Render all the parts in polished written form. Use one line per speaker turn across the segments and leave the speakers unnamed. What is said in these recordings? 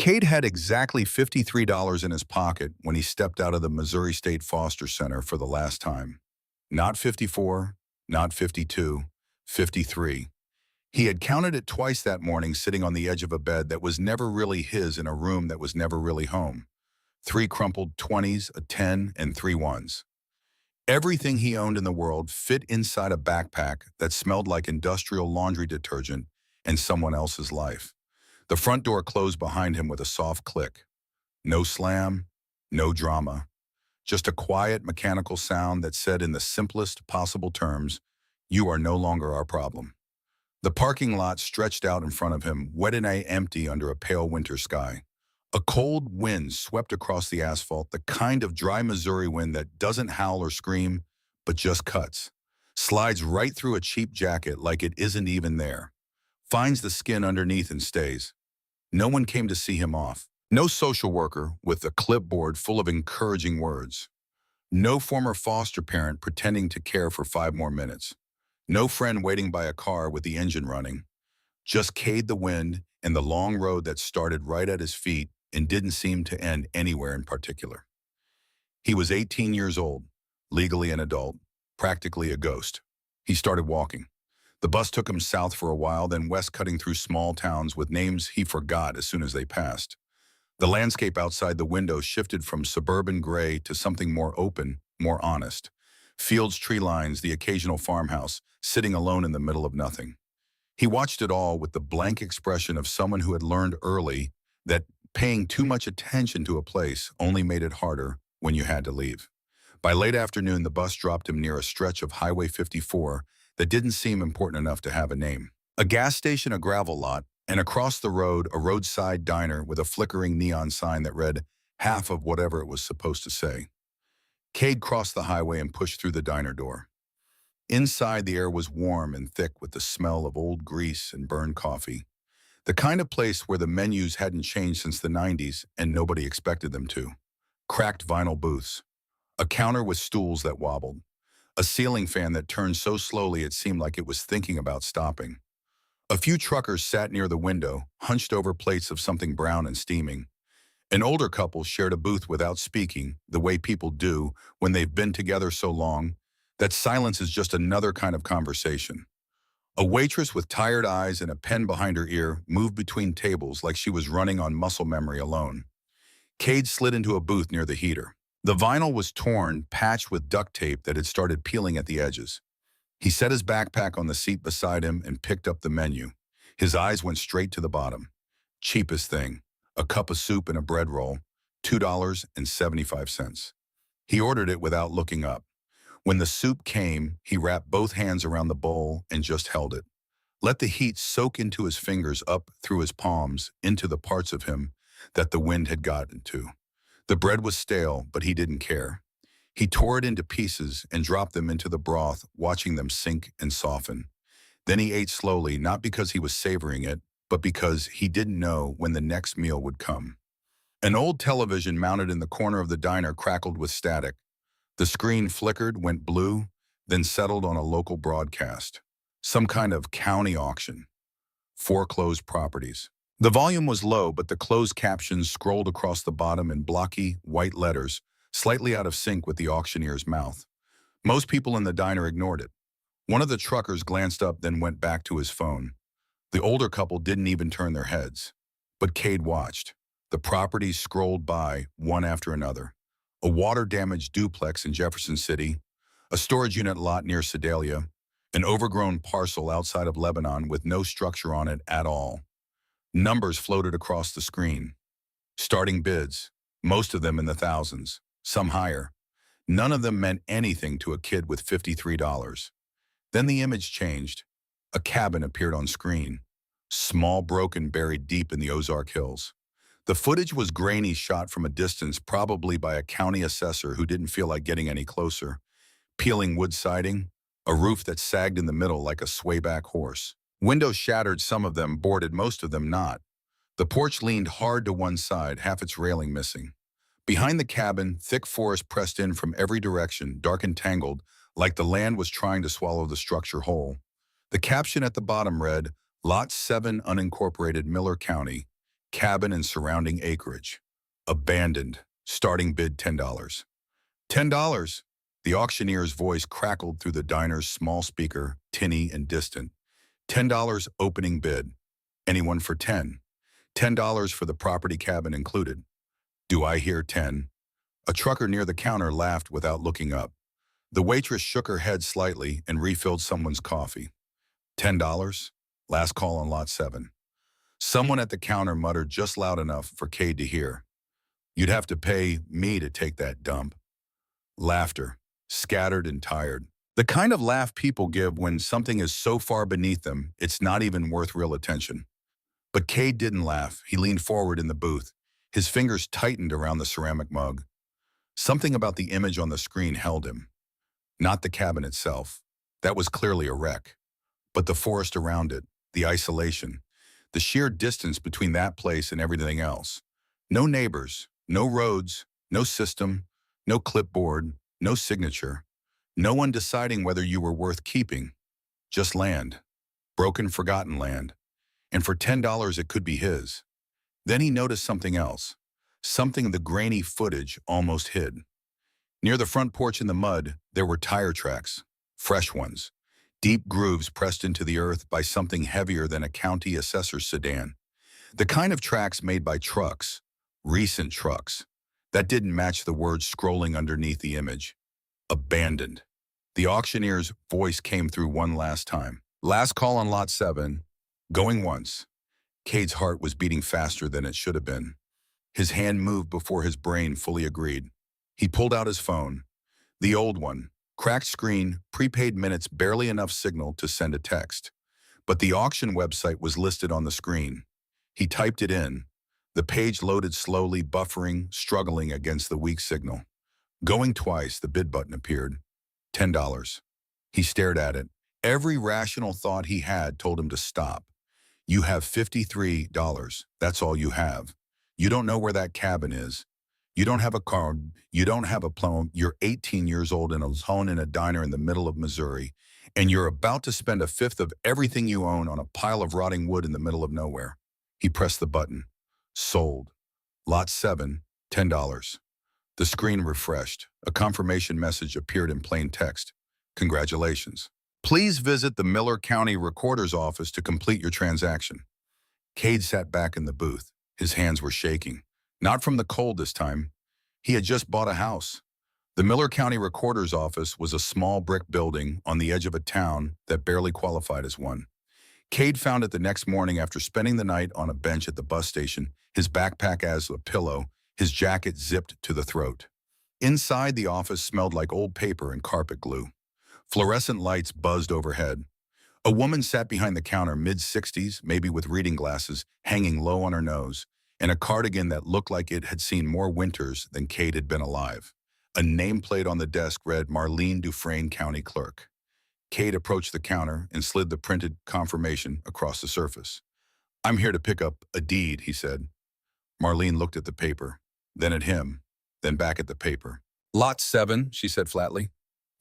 Cade had exactly $53 in his pocket when he stepped out of the Missouri State Foster Center for the last time. Not 54, not 52, 53. He had counted it twice that morning sitting on the edge of a bed that was never really his in a room that was never really home. Three crumpled 20s, a 10, and three ones. Everything he owned in the world fit inside a backpack that smelled like industrial laundry detergent and someone else's life. The front door closed behind him with a soft click. No slam, no drama. Just a quiet, mechanical sound that said in the simplest possible terms, "You are no longer our problem." The parking lot stretched out in front of him, wet and empty under a pale winter sky. A cold wind swept across the asphalt, the kind of dry Missouri wind that doesn't howl or scream, but just cuts. Slides right through a cheap jacket like it isn't even there. Finds the skin underneath and stays. No one came to see him off. No social worker with a clipboard full of encouraging words. No former foster parent pretending to care for 5 more minutes. No friend waiting by a car with the engine running. Just Cade the wind and the long road that started right at his feet and didn't seem to end anywhere in particular. He was 18 years old, legally an adult, practically a ghost. He started walking. The bus took him south for a while, then west, cutting through small towns with names he forgot as soon as they passed. The landscape outside the window shifted from suburban gray to something more open, more honest. Fields, tree lines, the occasional farmhouse, sitting alone in the middle of nothing. He watched it all with the blank expression of someone who had learned early that paying too much attention to a place only made it harder when you had to leave. By late afternoon, the bus dropped him near a stretch of Highway 54 that didn't seem important enough to have a name. A gas station, a gravel lot, and across the road, a roadside diner with a flickering neon sign that read half of whatever it was supposed to say. Cade crossed the highway and pushed through the diner door. Inside, the air was warm and thick with the smell of old grease and burned coffee. The kind of place where the menus hadn't changed since the 90s and nobody expected them to. Cracked vinyl booths. A counter with stools that wobbled. A ceiling fan that turned so slowly it seemed like it was thinking about stopping. A few truckers sat near the window, hunched over plates of something brown and steaming. An older couple shared a booth without speaking, the way people do when they've been together so long that silence is just another kind of conversation. A waitress with tired eyes and a pen behind her ear moved between tables like she was running on muscle memory alone. Cade slid into a booth near the heater. The vinyl was torn, patched with duct tape that had started peeling at the edges. He set his backpack on the seat beside him and picked up the menu. His eyes went straight to the bottom. Cheapest thing, a cup of soup and a bread roll, $2.75. He ordered it without looking up. When the soup came, he wrapped both hands around the bowl and just held it. Let the heat soak into his fingers, up through his palms, into the parts of him that the wind had gotten to. The bread was stale, but he didn't care. He tore it into pieces and dropped them into the broth, watching them sink and soften. Then he ate slowly, not because he was savoring it, but because he didn't know when the next meal would come. An old television mounted in the corner of the diner crackled with static. The screen flickered, went blue, then settled on a local broadcast. Some kind of county auction. Foreclosed properties. The volume was low, but the closed captions scrolled across the bottom in blocky, white letters, slightly out of sync with the auctioneer's mouth. Most people in the diner ignored it. One of the truckers glanced up, then went back to his phone. The older couple didn't even turn their heads. But Cade watched. The properties scrolled by, one after another. A water-damaged duplex in Jefferson City, a storage unit lot near Sedalia, an overgrown parcel outside of Lebanon with no structure on it at all. Numbers floated across the screen. Starting bids, most of them in the thousands, some higher. None of them meant anything to a kid with $53. Then the image changed. A cabin appeared on screen. Small, broken, buried deep in the Ozark Hills. The footage was grainy, shot from a distance, probably by a county assessor who didn't feel like getting any closer. Peeling wood siding, a roof that sagged in the middle like a swayback horse. Windows shattered, some of them boarded, most of them not. The porch leaned hard to one side, half its railing missing. Behind the cabin, thick forest pressed in from every direction, dark and tangled, like the land was trying to swallow the structure whole. The caption at the bottom read, Lot 7 Unincorporated, Miller County, cabin and surrounding acreage. Abandoned. Starting bid $10. $10. The auctioneer's voice crackled through the diner's small speaker, tinny and distant. $10 opening bid. Anyone for 10. $10 for the property cabin included. Do I hear 10? A trucker near the counter laughed without looking up. The waitress shook her head slightly and refilled someone's coffee. $10? Last call on lot 7. Someone at the counter muttered just loud enough for Cade to hear. You'd have to pay me to take that dump. Laughter, scattered and tired. The kind of laugh people give when something is so far beneath them, it's not even worth real attention. But Cade didn't laugh. He leaned forward in the booth. His fingers tightened around the ceramic mug. Something about the image on the screen held him. Not the cabin itself. That was clearly a wreck. But the forest around it, the isolation, the sheer distance between that place and everything else. No neighbors, no roads, no system, no clipboard, no signature. No one deciding whether you were worth keeping. Just land. Broken, forgotten land. And for $10 it could be his. Then he noticed something else. Something the grainy footage almost hid. Near the front porch in the mud, there were tire tracks. Fresh ones. Deep grooves pressed into the earth by something heavier than a county assessor's sedan. The kind of tracks made by trucks. Recent trucks. That didn't match the words scrolling underneath the image. Abandoned. The auctioneer's voice came through one last time. Last call on lot 7. Going once. Cade's heart was beating faster than it should have been. His hand moved before his brain fully agreed. He pulled out his phone. The old one. Cracked screen, prepaid minutes, barely enough signal to send a text. But the auction website was listed on the screen. He typed it in. The page loaded slowly, buffering, struggling against the weak signal. Going twice, the bid button appeared. $10. He stared at it. Every rational thought he had told him to stop. You have $53. That's all you have. You don't know where that cabin is. You don't have a car. You don't have a plane. You're 18 years old and alone in a diner in the middle of Missouri. And you're about to spend a fifth of everything you own on a pile of rotting wood in the middle of nowhere. He pressed the button. Sold. Lot 7, $10. The screen refreshed. A confirmation message appeared in plain text. Congratulations. Please visit the Miller County Recorder's office to complete your transaction. Cade sat back in the booth. His hands were shaking. Not from the cold this time. He had just bought a house. The Miller County Recorder's office was a small brick building on the edge of a town that barely qualified as one. Cade found it the next morning after spending the night on a bench at the bus station, his backpack as a pillow, his jacket zipped to the throat. Inside, the office smelled like old paper and carpet glue. Fluorescent lights buzzed overhead. A woman sat behind the counter, mid-60s, maybe with reading glasses, hanging low on her nose, and a cardigan that looked like it had seen more winters than Cade had been alive. A nameplate on the desk read Marlene Dufresne, County Clerk. Cade approached the counter and slid the printed confirmation across the surface. I'm here to pick up a deed, he said. Marlene looked at the paper, then at him, then back at the paper. Lot 7, she said flatly.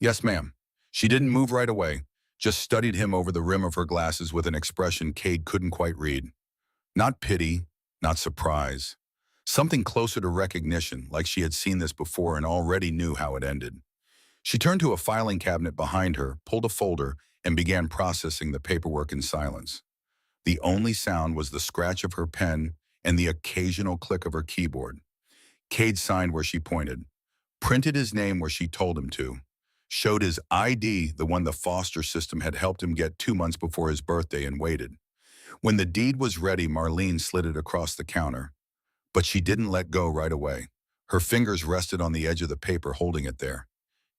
Yes, ma'am. She didn't move right away, just studied him over the rim of her glasses with an expression Cade couldn't quite read. Not pity, not surprise. Something closer to recognition, like she had seen this before and already knew how it ended. She turned to a filing cabinet behind her, pulled a folder, and began processing the paperwork in silence. The only sound was the scratch of her pen and the occasional click of her keyboard. Cade signed where she pointed, printed his name where she told him to, showed his ID, the one the foster system had helped him get 2 months before his birthday, and waited. When the deed was ready, Marlene slid it across the counter. But she didn't let go right away. Her fingers rested on the edge of the paper, holding it there.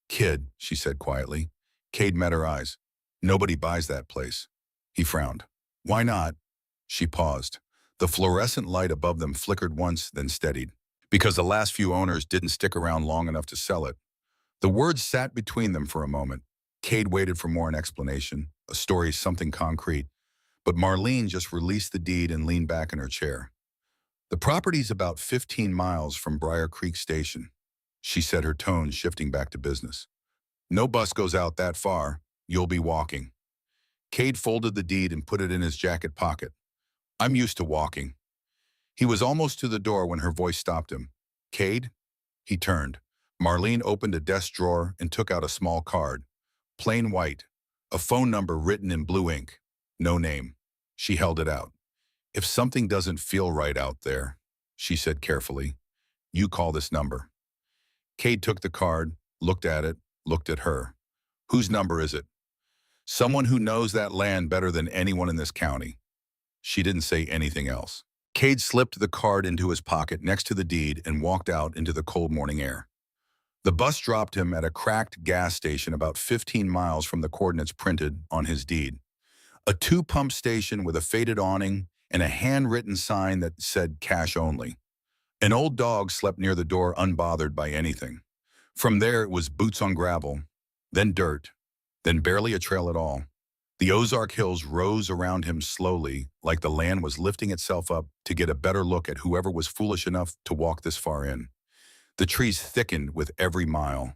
Kid, she said quietly. Cade met her eyes. Nobody buys that place. He frowned. Why not? She paused. The fluorescent light above them flickered once, then steadied. Because the last few owners didn't stick around long enough to sell it. The words sat between them for a moment. Cade waited for more an explanation, a story, something concrete. But Marlene just released the deed and leaned back in her chair. The property's about 15 miles from Briar Creek Station, she said, her tone shifting back to business. No bus goes out that far. You'll be walking. Cade folded the deed and put it in his jacket pocket. I'm used to walking. He was almost to the door when her voice stopped him. Cade? He turned. Marlene opened a desk drawer and took out a small card. Plain white. A phone number written in blue ink. No name. She held it out. If something doesn't feel right out there, she said carefully, you call this number. Cade took the card, looked at it, looked at her. Whose number is it? Someone who knows that land better than anyone in this county. She didn't say anything else. Cade slipped the card into his pocket next to the deed and walked out into the cold morning air. The bus dropped him at a cracked gas station about 15 miles from the coordinates printed on his deed. A two-pump station with a faded awning and a handwritten sign that said cash only. An old dog slept near the door unbothered by anything. From there it was boots on gravel, then dirt, then barely a trail at all. The Ozark Hills rose around him slowly, like the land was lifting itself up to get a better look at whoever was foolish enough to walk this far in. The trees thickened with every mile.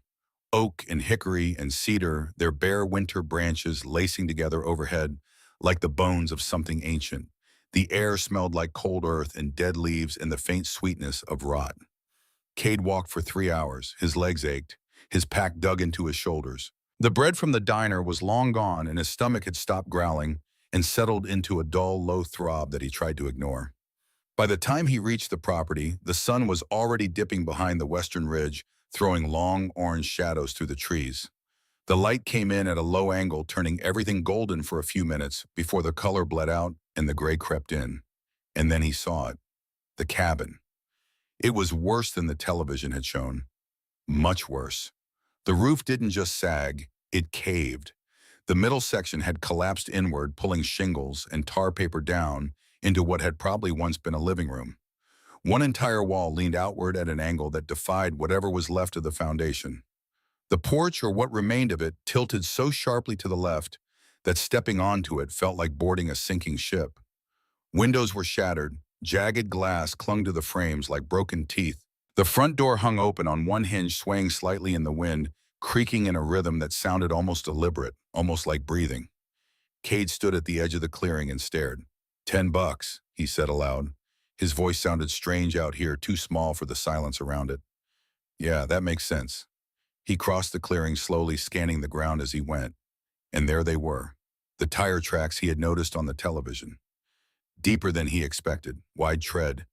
Oak and hickory and cedar, their bare winter branches lacing together overhead like the bones of something ancient. The air smelled like cold earth and dead leaves and the faint sweetness of rot. Cade walked for 3 hours. His legs ached. His pack dug into his shoulders. The bread from the diner was long gone and his stomach had stopped growling and settled into a dull, low throb that he tried to ignore. By the time he reached the property, the sun was already dipping behind the western ridge, throwing long orange shadows through the trees. The light came in at a low angle, turning everything golden for a few minutes before the color bled out and the gray crept in. And then he saw it. The cabin. It was worse than the television had shown. Much worse. The roof didn't just sag, it caved. The middle section had collapsed inward, pulling shingles and tar paper down into what had probably once been a living room. One entire wall leaned outward at an angle that defied whatever was left of the foundation. The porch, or what remained of it, tilted so sharply to the left that stepping onto it felt like boarding a sinking ship. Windows were shattered, jagged glass clung to the frames like broken teeth. The front door hung open on one hinge, swaying slightly in the wind, creaking in a rhythm that sounded almost deliberate, almost like breathing. Cade stood at the edge of the clearing and stared. $10, he said aloud. His voice sounded strange out here, too small for the silence around it. Yeah, that makes sense. He crossed the clearing, slowly scanning the ground as he went. And there they were, the tire tracks he had noticed on the television. Deeper than he expected, wide tread,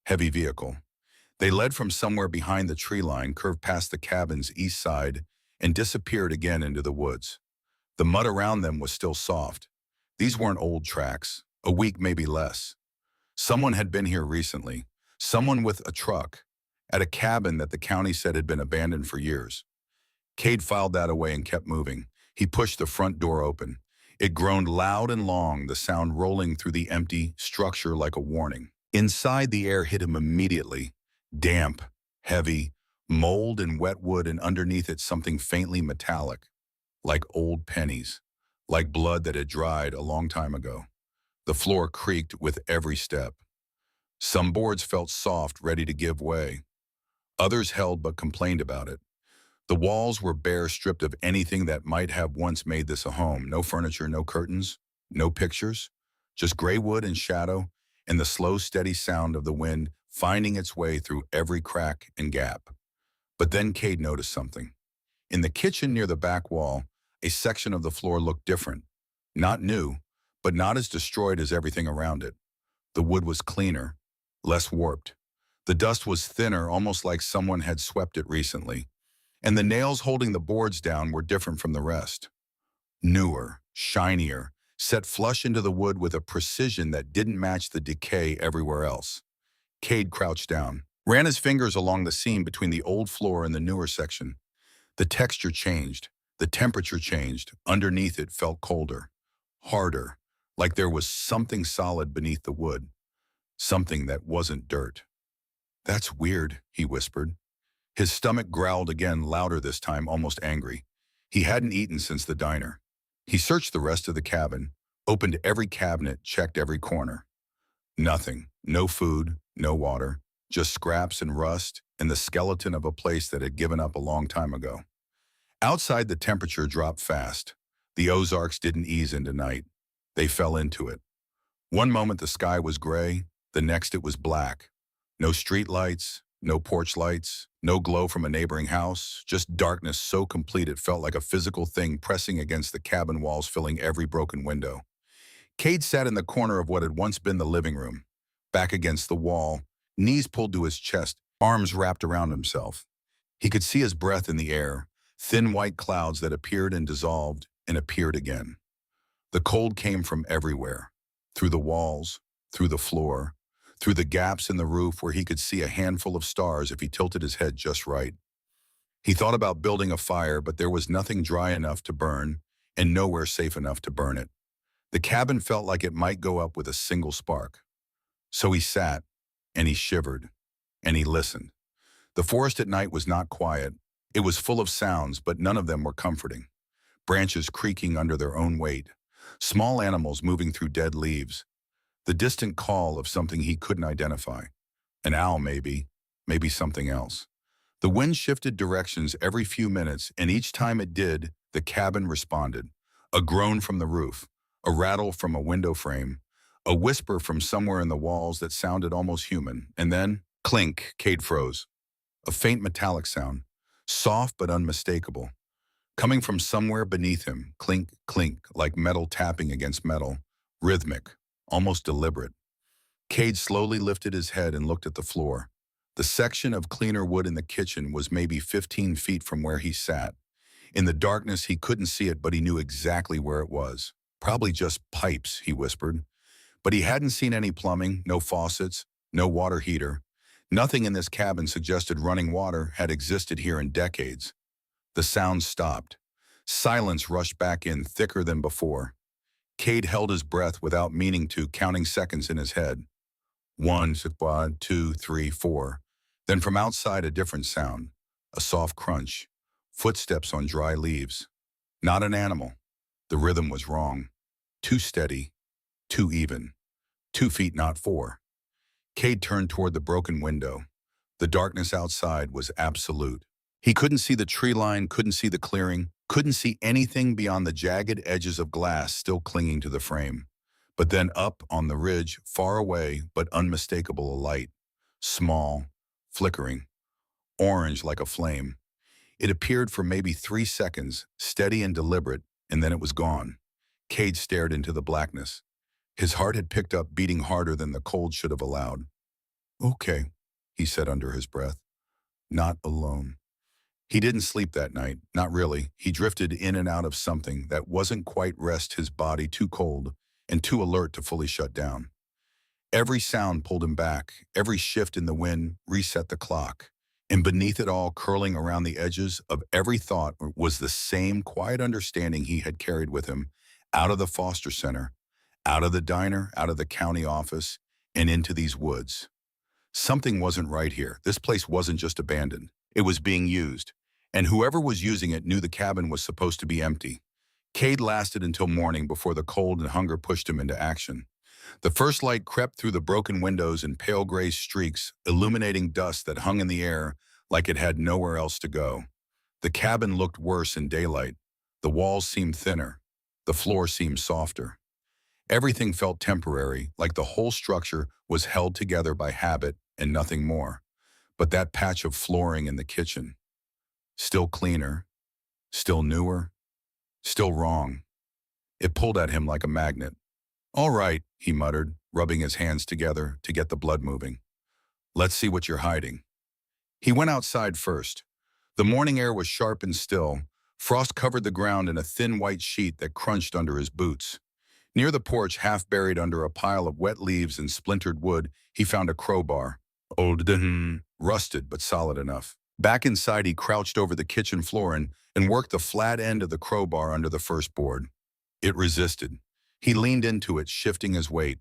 heavy vehicle. They led from somewhere behind the tree line, curved past the cabin's east side, and disappeared again into the woods. The mud around them was still soft. These weren't old tracks, a week, maybe less. Someone had been here recently, someone with a truck, at a cabin that the county said had been abandoned for years. Cade filed that away and kept moving. He pushed the front door open. It groaned loud and long, the sound rolling through the empty structure like a warning. Inside, the air hit him immediately. Damp, heavy, mold and wet wood, and underneath it something faintly metallic, like old pennies, like blood that had dried a long time ago. The floor creaked with every step. Some boards felt soft, ready to give way. Others held but complained about it. The walls were bare, stripped of anything that might have once made this a home. No furniture, no curtains, no pictures, just gray wood and shadow, and the slow, steady sound of the wind finding its way through every crack and gap. But then Cade noticed something. In the kitchen near the back wall, a section of the floor looked different. Not new, but not as destroyed as everything around it. The wood was cleaner, less warped. The dust was thinner, almost like someone had swept it recently. And the nails holding the boards down were different from the rest. Newer, shinier, set flush into the wood with a precision that didn't match the decay everywhere else. Cade crouched down, ran his fingers along the seam between the old floor and the newer section. The texture changed. The temperature changed. Underneath it felt colder, harder, like there was something solid beneath the wood. Something that wasn't dirt. That's weird, he whispered. His stomach growled again, louder this time, almost angry. He hadn't eaten since the diner. He searched the rest of the cabin, opened every cabinet, checked every corner. Nothing. No food, no water, just scraps and rust and the skeleton of a place that had given up a long time ago. Outside, the temperature dropped fast. The Ozarks didn't ease into night. They fell into it. One moment the sky was gray, The next it was black. No street lights, no porch lights, no glow from a neighboring house, just darkness so complete it felt like a physical thing pressing against the cabin walls, filling every broken window. Cade sat in the corner of what had once been the living room, back against the wall, knees pulled to his chest, arms wrapped around himself. He could see his breath in the air, thin white clouds that appeared and dissolved and appeared again. The cold came from everywhere, through the walls, through the floor, through the gaps in the roof where he could see a handful of stars if he tilted his head just right. He thought about building a fire, but there was nothing dry enough to burn and nowhere safe enough to burn it. The cabin felt like it might go up with a single spark. So he sat, and he shivered, and he listened. The forest at night was not quiet. It was full of sounds, but none of them were comforting. Branches creaking under their own weight, small animals moving through dead leaves, the distant call of something he couldn't identify. An owl maybe, maybe something else. The wind shifted directions every few minutes, and each time it did, the cabin responded. A groan from the roof, a rattle from a window frame, a whisper from somewhere in the walls that sounded almost human, and then, clink, Cade froze. A faint metallic sound, soft but unmistakable, coming from somewhere beneath him, clink, clink, like metal tapping against metal, rhythmic, almost deliberate. Cade slowly lifted his head and looked at the floor. The section of cleaner wood in the kitchen was maybe 15 feet from where he sat. In the darkness, he couldn't see it, but he knew exactly where it was. Probably just pipes, he whispered. But he hadn't seen any plumbing, no faucets, no water heater. Nothing in this cabin suggested running water had existed here in decades. The sound stopped. Silence rushed back in, thicker than before. Cade held his breath without meaning to, counting seconds in his head. 1, 2, 3, 4. Then from outside a different sound, a soft crunch, footsteps on dry leaves. Not an animal. The rhythm was wrong. Too steady, too even. 2 feet, not 4. Cade turned toward the broken window. The darkness outside was absolute. He couldn't see the tree line, couldn't see the clearing, couldn't see anything beyond the jagged edges of glass still clinging to the frame. But then up on the ridge, far away but unmistakable, a light. Small, flickering, orange like a flame. It appeared for maybe 3 seconds, steady and deliberate, and then it was gone. Cade stared into the blackness. His heart had picked up, beating harder than the cold should have allowed. "Okay," he said under his breath. "Not alone." He didn't sleep that night, not really. He drifted in and out of something that wasn't quite rest, his body too cold and too alert to fully shut down. Every sound pulled him back, every shift in the wind reset the clock. And beneath it all, curling around the edges of every thought, was the same quiet understanding he had carried with him out of the foster center, out of the diner, out of the county office, and into these woods. Something wasn't right here. This place wasn't just abandoned. It was being used. And whoever was using it knew the cabin was supposed to be empty. Cade lasted until morning before the cold and hunger pushed him into action. The first light crept through the broken windows in pale gray streaks, illuminating dust that hung in the air like it had nowhere else to go. The cabin looked worse in daylight. The walls seemed thinner. The floor seemed softer. Everything felt temporary, like the whole structure was held together by habit and nothing more. But that patch of flooring in the kitchen, still cleaner, still newer, still wrong. It pulled at him like a magnet. "All right," he muttered, rubbing his hands together to get the blood moving. "Let's see what you're hiding." He went outside first. The morning air was sharp and still. Frost covered the ground in a thin white sheet that crunched under his boots. Near the porch, half buried under a pile of wet leaves and splintered wood, he found a crowbar. Old, rusted, but solid enough. Back inside, he crouched over the kitchen floor and worked the flat end of the crowbar under the first board. It resisted. He leaned into it, shifting his weight.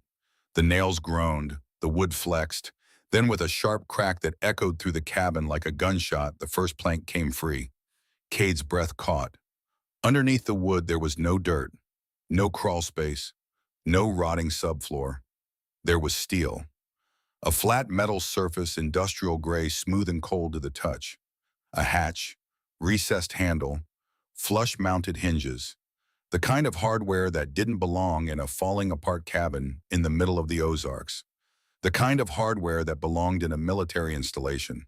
The nails groaned, the wood flexed. Then with a sharp crack that echoed through the cabin like a gunshot, the first plank came free. Cade's breath caught. Underneath the wood, there was no dirt, no crawl space, no rotting subfloor. There was steel. A flat metal surface, industrial gray, smooth and cold to the touch. A hatch, recessed handle, flush-mounted hinges. The kind of hardware that didn't belong in a falling-apart cabin in the middle of the Ozarks. the kind of hardware that belonged in a military installation.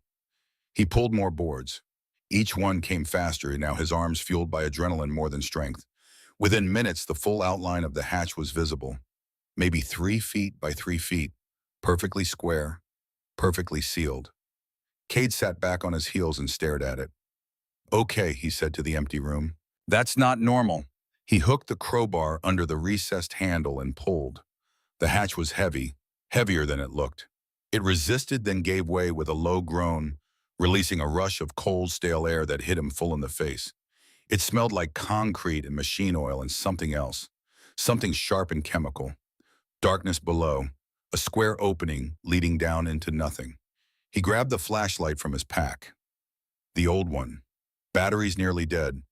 He pulled more boards. Each one came faster, and now his arms fueled by adrenaline more than strength. Within minutes, the full outline of the hatch was visible, maybe 3 feet by 3 feet, perfectly square, perfectly sealed. Cade sat back on his heels and stared at it. "Okay," he said to the empty room. "That's not normal." He hooked the crowbar under the recessed handle and pulled. The hatch was heavy, heavier than it looked. It resisted, then gave way with a low groan, releasing a rush of cold, stale air that hit him full in the face. It smelled like concrete and machine oil and something else, something sharp and chemical. Darkness below, a square opening leading down into nothing. He grabbed the flashlight from his pack. The old one. Batteries nearly dead.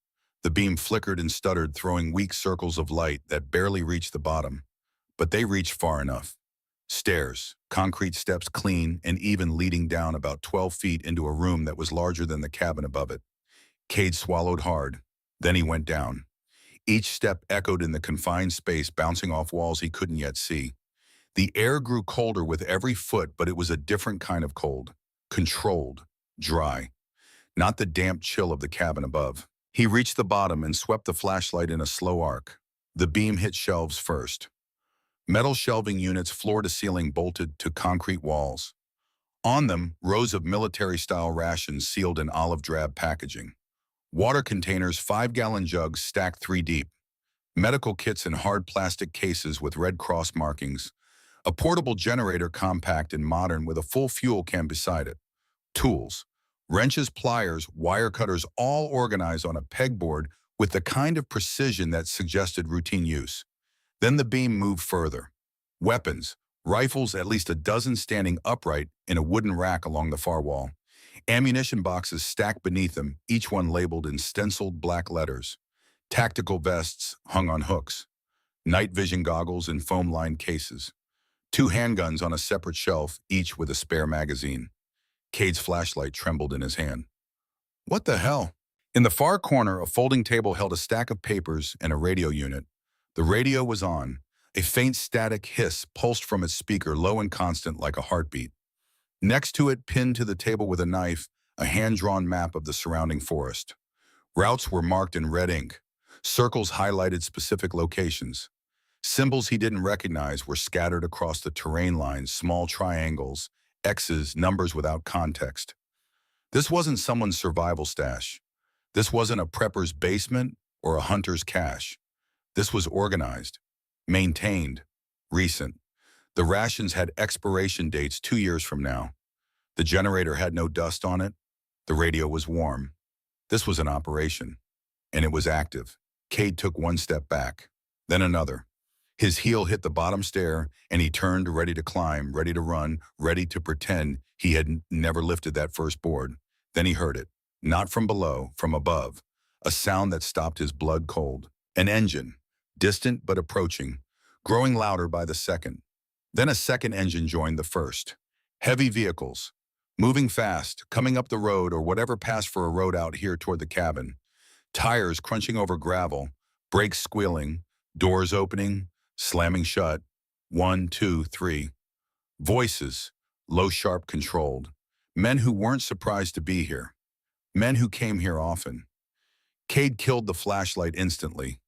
The beam flickered and stuttered, throwing weak circles of light that barely reached the bottom. But they reached far enough. Stairs, concrete steps clean and even, leading down about 12 feet into a room that was larger than the cabin above it. Cade swallowed hard. Then he went down. Each step echoed in the confined space, bouncing off walls he couldn't yet see. The air grew colder with every foot, but it was a different kind of cold. Controlled. Dry. Not the damp chill of the cabin above. He reached the bottom and swept the flashlight in a slow arc. The beam hit shelves first. Metal shelving units, floor to ceiling, bolted to concrete walls. On them, rows of military-style rations sealed in olive drab packaging. Water containers, 5-gallon jugs stacked 3 deep. Medical kits in hard plastic cases with Red Cross markings. A portable generator, compact and modern, with a full fuel can beside it. Tools. Wrenches, pliers, wire cutters, all organized on a pegboard with the kind of precision that suggested routine use. Then the beam moved further. Weapons. Rifles, at least a dozen standing upright in a wooden rack along the far wall. Ammunition boxes stacked beneath them, each one labeled in stenciled black letters. Tactical vests hung on hooks. Night vision goggles in foam-lined cases. 2 handguns on a separate shelf, each with a spare magazine. Cade's flashlight trembled in his hand. What the hell? In the far corner, a folding table held a stack of papers and a radio unit. The radio was on. A faint static hiss pulsed from its speaker, low and constant like a heartbeat. Next to it, pinned to the table with a knife, a hand-drawn map of the surrounding forest. Routes were marked in red ink. Circles highlighted specific locations. Symbols he didn't recognize were scattered across the terrain lines, small triangles, X's, numbers without context. This wasn't someone's survival stash. This wasn't a prepper's basement or a hunter's cache. This was organized, maintained, recent. The rations had expiration dates 2 years from now. The generator had no dust on it. The radio was warm. This was an operation, and it was active. Cade took 1 step back, then another. His heel hit the bottom stair, and he turned, ready to climb, ready to run, ready to pretend he had never lifted that first board. Then he heard it, not from below, from above, a sound that stopped his blood cold. An engine, distant but approaching, growing louder by the second. Then a second engine joined the first. Heavy vehicles, moving fast, coming up the road or whatever passed for a road out here toward the cabin. Tires crunching over gravel, brakes squealing, doors opening, slamming shut. 1, 2, 3. Voices, low, sharp, controlled. Men who weren't surprised to be here. Men who came here often. Cade killed the flashlight instantly.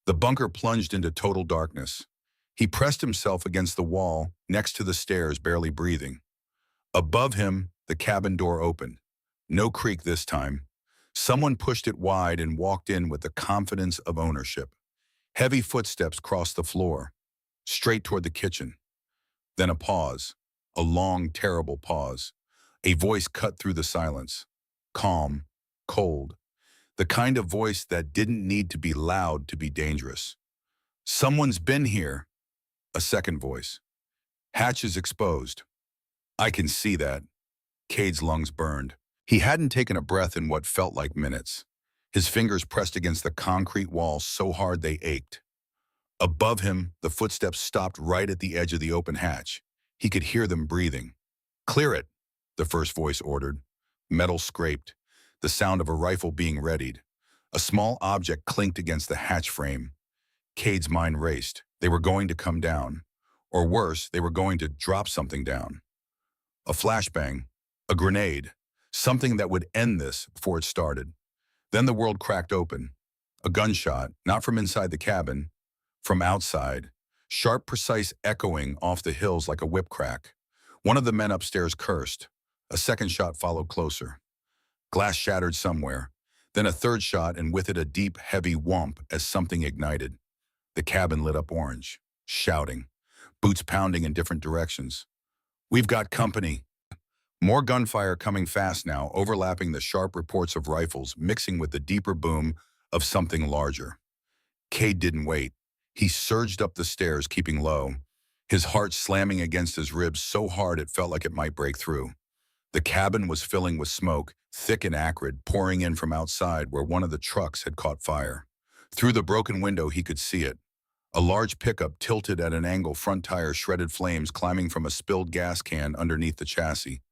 The bunker plunged into total darkness. He pressed himself against the wall, next to the stairs, barely breathing. Above him, the cabin door opened. No creak this time. Someone pushed it wide and walked in with the confidence of ownership. Heavy footsteps crossed the floor, straight toward the kitchen. Then a pause, a long, terrible pause. A voice cut through the silence. Calm, cold. The kind of voice that didn't need to be loud to be dangerous. "Someone's been here." A second voice. "Hatch is exposed." "I can see that." Cade's lungs burned. He hadn't taken a breath in what felt like minutes. His fingers pressed against the concrete wall so hard they ached. Above him, the footsteps stopped right at the edge of the open hatch. He could hear them breathing. "Clear it," the first voice ordered. Metal scraped, the sound of a rifle being readied. A small object clinked against the hatch frame. Cade's mind raced. They were going to come down. Or worse, they were going to drop something down. A flashbang, a grenade, something that would end this before it started. Then the world cracked open. A gunshot, not from inside the cabin, from outside, sharp, precise echoing off the hills like a whip crack. One of the men upstairs cursed. A second shot followed closer. Glass shattered somewhere. Then a third shot, and with it a deep, heavy whomp as something ignited. The cabin lit up orange, shouting, boots pounding in different directions. "We've got company." More gunfire coming fast now, overlapping the sharp reports of rifles, mixing with the deeper boom of something larger. Cade didn't wait. He surged up the stairs, keeping low, his heart slamming against his ribs so hard it felt like it might break through. The cabin was filling with smoke, thick and acrid, pouring in from outside where one of the trucks had caught fire. Through the broken window he could see it. A large pickup tilted at an angle, front tire shredded flames climbing from a spilled gas can underneath the chassis.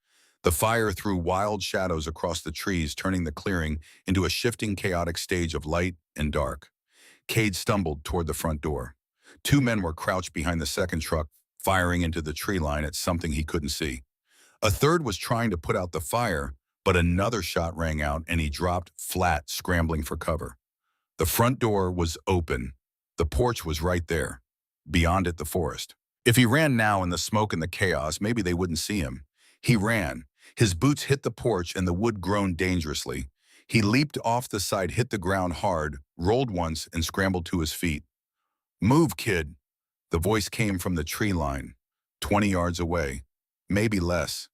The fire threw wild shadows across the trees, turning the clearing into a shifting, chaotic stage of light and dark. Cade stumbled toward the front door. Two men were crouched behind the second truck, firing into the tree line at something he couldn't see. A third was trying to put out the fire, but another shot rang out and he dropped flat, scrambling for cover. The front door was open. The porch was right there. Beyond it, the forest. If he ran now in the smoke and the chaos, maybe they wouldn't see him. He ran. His boots hit the porch and the wood groaned dangerously. He leaped off the side, hit the ground hard, rolled once, and scrambled to his feet. "Move, kid." The voice came from the tree line, 20 yards away, maybe less.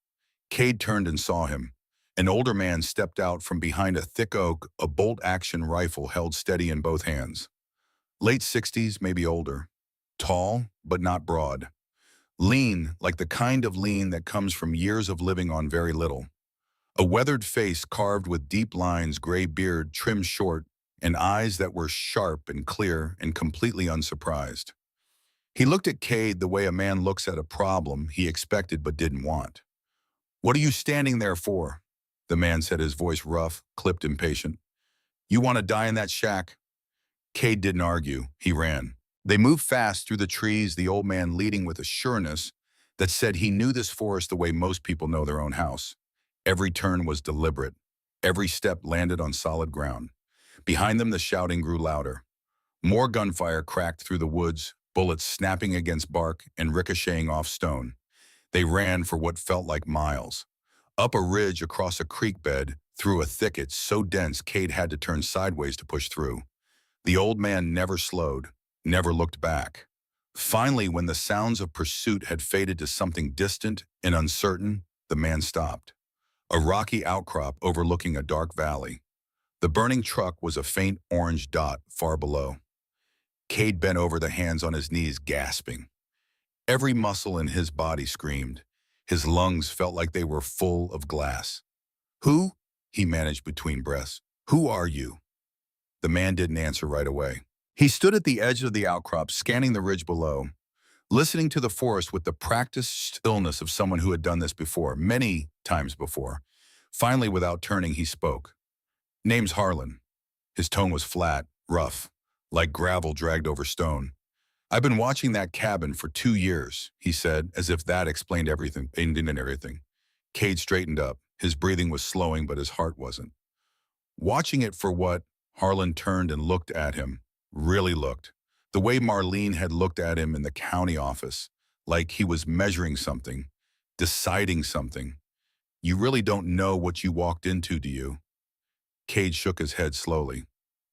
Cade turned and saw him. An older man stepped out from behind a thick oak, a bolt-action rifle held steady in both hands. Late 60s, maybe older. Tall, but not broad. Lean, like the kind of lean that comes from years of living on very little. A weathered face carved with deep lines, gray beard trimmed short, and eyes that were sharp and clear and completely unsurprised. He looked at Cade the way a man looks at a problem he expected but didn't want. "What are you standing there for?" The man said, his voice rough, clipped, impatient. "You want to die in that shack?" Cade didn't argue. He ran. They moved fast through the trees, the old man leading with a sureness that said he knew this forest the way most people know their own house. Every turn was deliberate. Every step landed on solid ground. Behind them, the shouting grew louder. More gunfire cracked through the woods, bullets snapping against bark and ricocheting off stone. They ran for what felt like miles. Up a ridge, across a creek bed, through a thicket so dense Cade had to turn sideways to push through. The old man never slowed, never looked back. Finally, when the sounds of pursuit had faded to something distant and uncertain, the man stopped. A rocky outcrop overlooking a dark valley. The burning truck was a faint orange dot far below. Cade bent over, the hands on his knees, gasping. Every muscle in his body screamed. His lungs felt like they were full of glass. "Who?" he managed between breaths. "Who are you?" The man didn't answer right away. He stood at the edge of the outcrop, scanning the ridge below, listening to the forest with the practiced stillness of someone who had done this before, many times before. Finally, without turning, he spoke. "Name's Harlan." His tone was flat, rough, like gravel dragged over stone. "I've been watching that cabin for 2 years, he said, as if that explained everything. Cade straightened up. His breathing was slowing, but his heart wasn't. Watching it for what? Harlan turned and looked at him, really looked. The way Marlene had looked at him in the county office, like he was measuring something, deciding something. "You really don't know what you walked into, do you?" Cade shook his head slowly.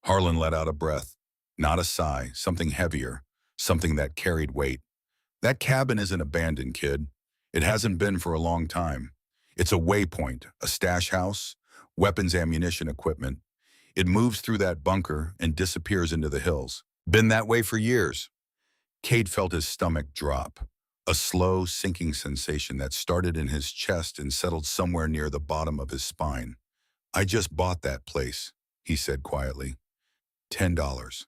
Harlan let out a breath, not a sigh, something heavier, something that carried weight. "That cabin isn't abandoned, kid. It hasn't been for a long time. It's a waypoint, a stash house, weapons, ammunition, equipment. It moves through that bunker and disappears into the hills. Been that way for years." Cade felt his stomach drop, a slow, sinking sensation that started in his chest and settled somewhere near the bottom of his spine. "I just bought that place," he said quietly. $10.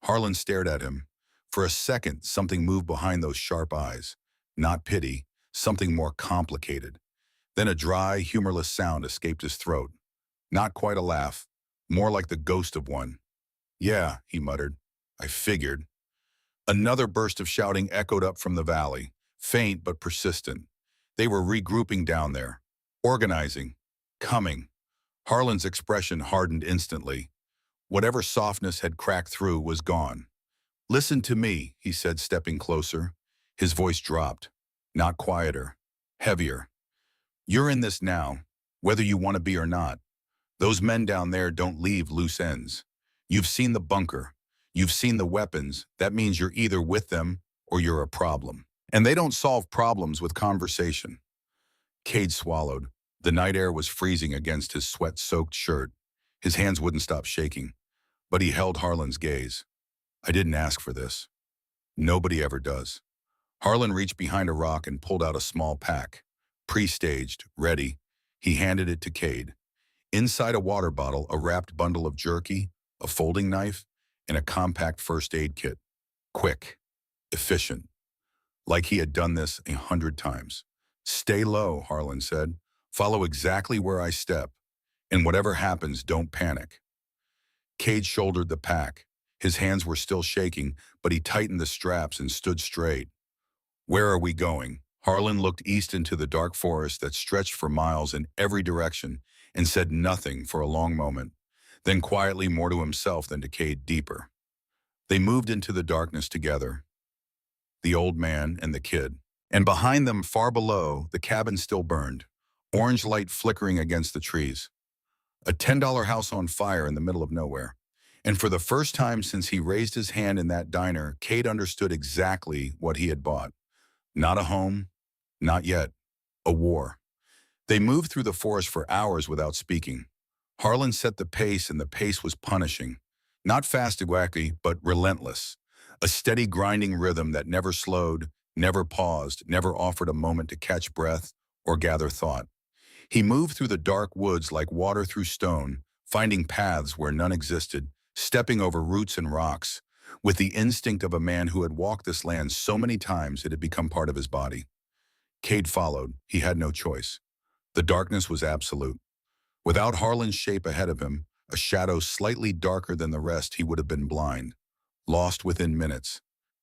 Harlan stared at him. For a second, something moved behind those sharp eyes. Not pity, something more complicated. Then a dry, humorless sound escaped his throat. Not quite a laugh, more like the ghost of one. "Yeah," he muttered. "I figured." Another burst of shouting echoed up from the valley, faint but persistent. They were regrouping down there, organizing, coming. Harlan's expression hardened instantly. Whatever softness had cracked through was gone. "Listen to me," he said, stepping closer. His voice dropped, not quieter, heavier. "You're in this now, whether you want to be or not. Those men down there don't leave loose ends. You've seen the bunker. You've seen the weapons. That means you're either with them or you're a problem. And they don't solve problems with conversation." Cade swallowed. The night air was freezing against his sweat-soaked shirt. His hands wouldn't stop shaking, but he held Harlan's gaze. "I didn't ask for this. Nobody ever does." Harlan reached behind a rock and pulled out a small pack. Pre-staged, ready, he handed it to Cade. Inside a water bottle, a wrapped bundle of jerky, a folding knife, and a compact first aid kit. Quick, efficient, like he had done this 100 times. "Stay low," Harlan said. "Follow exactly where I step, and whatever happens, don't panic." Cade shouldered the pack. His hands were still shaking, but he tightened the straps and stood straight. "Where are we going?" Harlan looked east into the dark forest that stretched for miles in every direction and said nothing for a long moment, then quietly, more to himself than to Cade, deeper. They moved into the darkness together, the old man and the kid. And behind them, far below, the cabin still burned, orange light flickering against the trees. A $10 house on fire in the middle of nowhere. And for the first time since he raised his hand in that diner, Cade understood exactly what he had bought. Not a home, not yet. A war. They moved through the forest for hours without speaking. Harlan set the pace, and the pace was punishing. Not fast and wacky, but relentless. A steady grinding rhythm that never slowed, never paused, never offered a moment to catch breath or gather thought. He moved through the dark woods like water through stone, finding paths where none existed, stepping over roots and rocks, with the instinct of a man who had walked this land so many times it had become part of his body. Cade followed. He had no choice. The darkness was absolute. Without Harlan's shape ahead of him, a shadow slightly darker than the rest, he would have been blind, lost within minutes,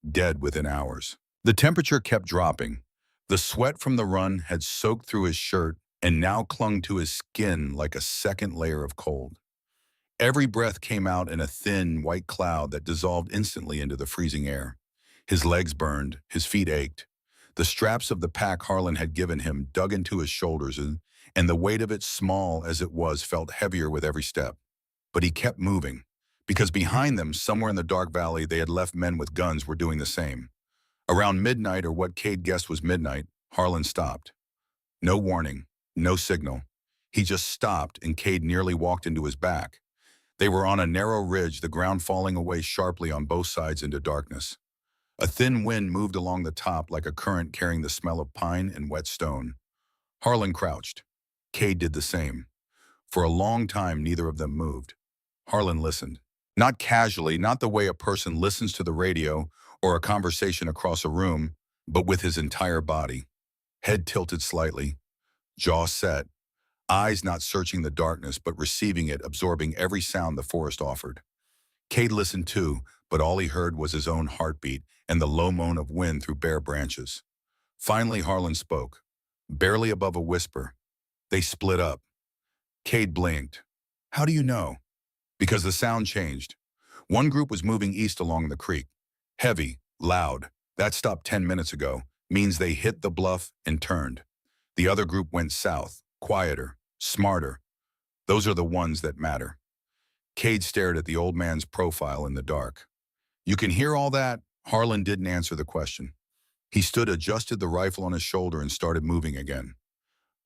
dead within hours. The temperature kept dropping. The sweat from the run had soaked through his shirt and now clung to his skin like a second layer of cold. Every breath came out in a thin, white cloud that dissolved instantly into the freezing air. His legs burned, his feet ached. The straps of the pack Harlan had given him dug into his shoulders, and the weight of it, small as it was, felt heavier with every step. But he kept moving, because behind them, somewhere in the dark valley, they had left men with guns were doing the same. Around midnight, or what Cade guessed was midnight, Harlan stopped. No warning, no signal. He just stopped, and Cade nearly walked into his back. They were on a narrow ridge, the ground falling away sharply on both sides into darkness. A thin wind moved along the top like a current carrying the smell of pine and wet stone. Harlan crouched. Cade did the same. For a long time, neither of them moved. Harlan listened. Not casually, not the way a person listens to the radio or a conversation across a room, but with his entire body. Head tilted slightly, jaw set, eyes not searching the darkness but receiving it, absorbing every sound the forest offered. Cade listened too, but all he heard was his own heartbeat and the low moan of wind through bare branches. Finally, Harlan spoke, barely above a whisper. "They split up." Cade blinked. "How do you know?" "Because the sound changed. One group was moving east along the creek. Heavy, loud. That stopped 10 minutes ago. Means they hit the bluff and turned. The other group went south, quieter, smarter. Those are the ones that matter." Cade stared at the old man's profile in the dark. "You can hear all that?" Harlan didn't answer the question. He stood, adjusted the rifle on his shoulder, and started moving again.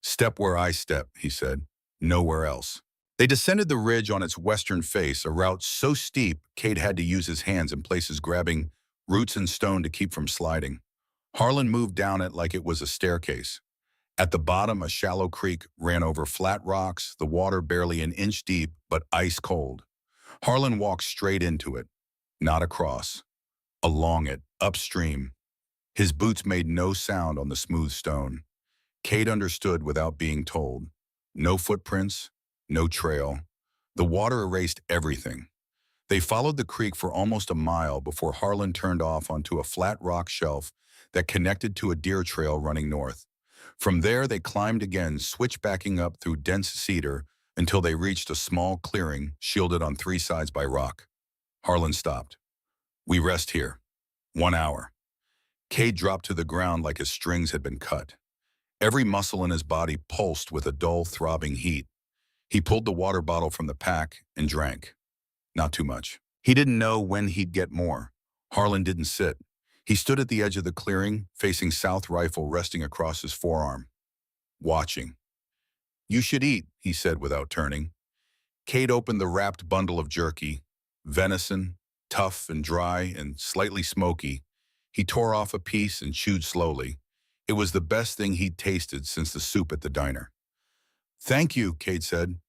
"Step where I step," he said. "Nowhere else." They descended the ridge on its western face, a route so steep Cade had to use his hands in places, grabbing roots and stone to keep from sliding. Harlan moved down it like it was a staircase. At the bottom, a shallow creek ran over flat rocks, the water barely an inch deep, but ice cold. Harlan walked straight into it, not across, along it, upstream. His boots made no sound on the smooth stone. Cade understood without being told. No footprints, no trail. The water erased everything. They followed the creek for almost a mile before Harlan turned off onto a flat rock shelf that connected to a deer trail running north. From there, they climbed again, switchbacking up through dense cedar until they reached a small clearing shielded on three sides by rock. Harlan stopped. "We rest here. 1 hour." Cade dropped to the ground like his strings had been cut. Every muscle in his body pulsed with a dull, throbbing heat. He pulled the water bottle from the pack and drank. Not too much. He didn't know when he'd get more. Harlan didn't sit. He stood at the edge of the clearing, facing South rifle resting across his forearm, watching. "You should eat," he said without turning. Cade opened the wrapped bundle of jerky, venison, tough and dry and slightly smoky. He tore off a piece and chewed slowly. It was the best thing he'd tasted since the soup at the diner. "Thank you," Cade said.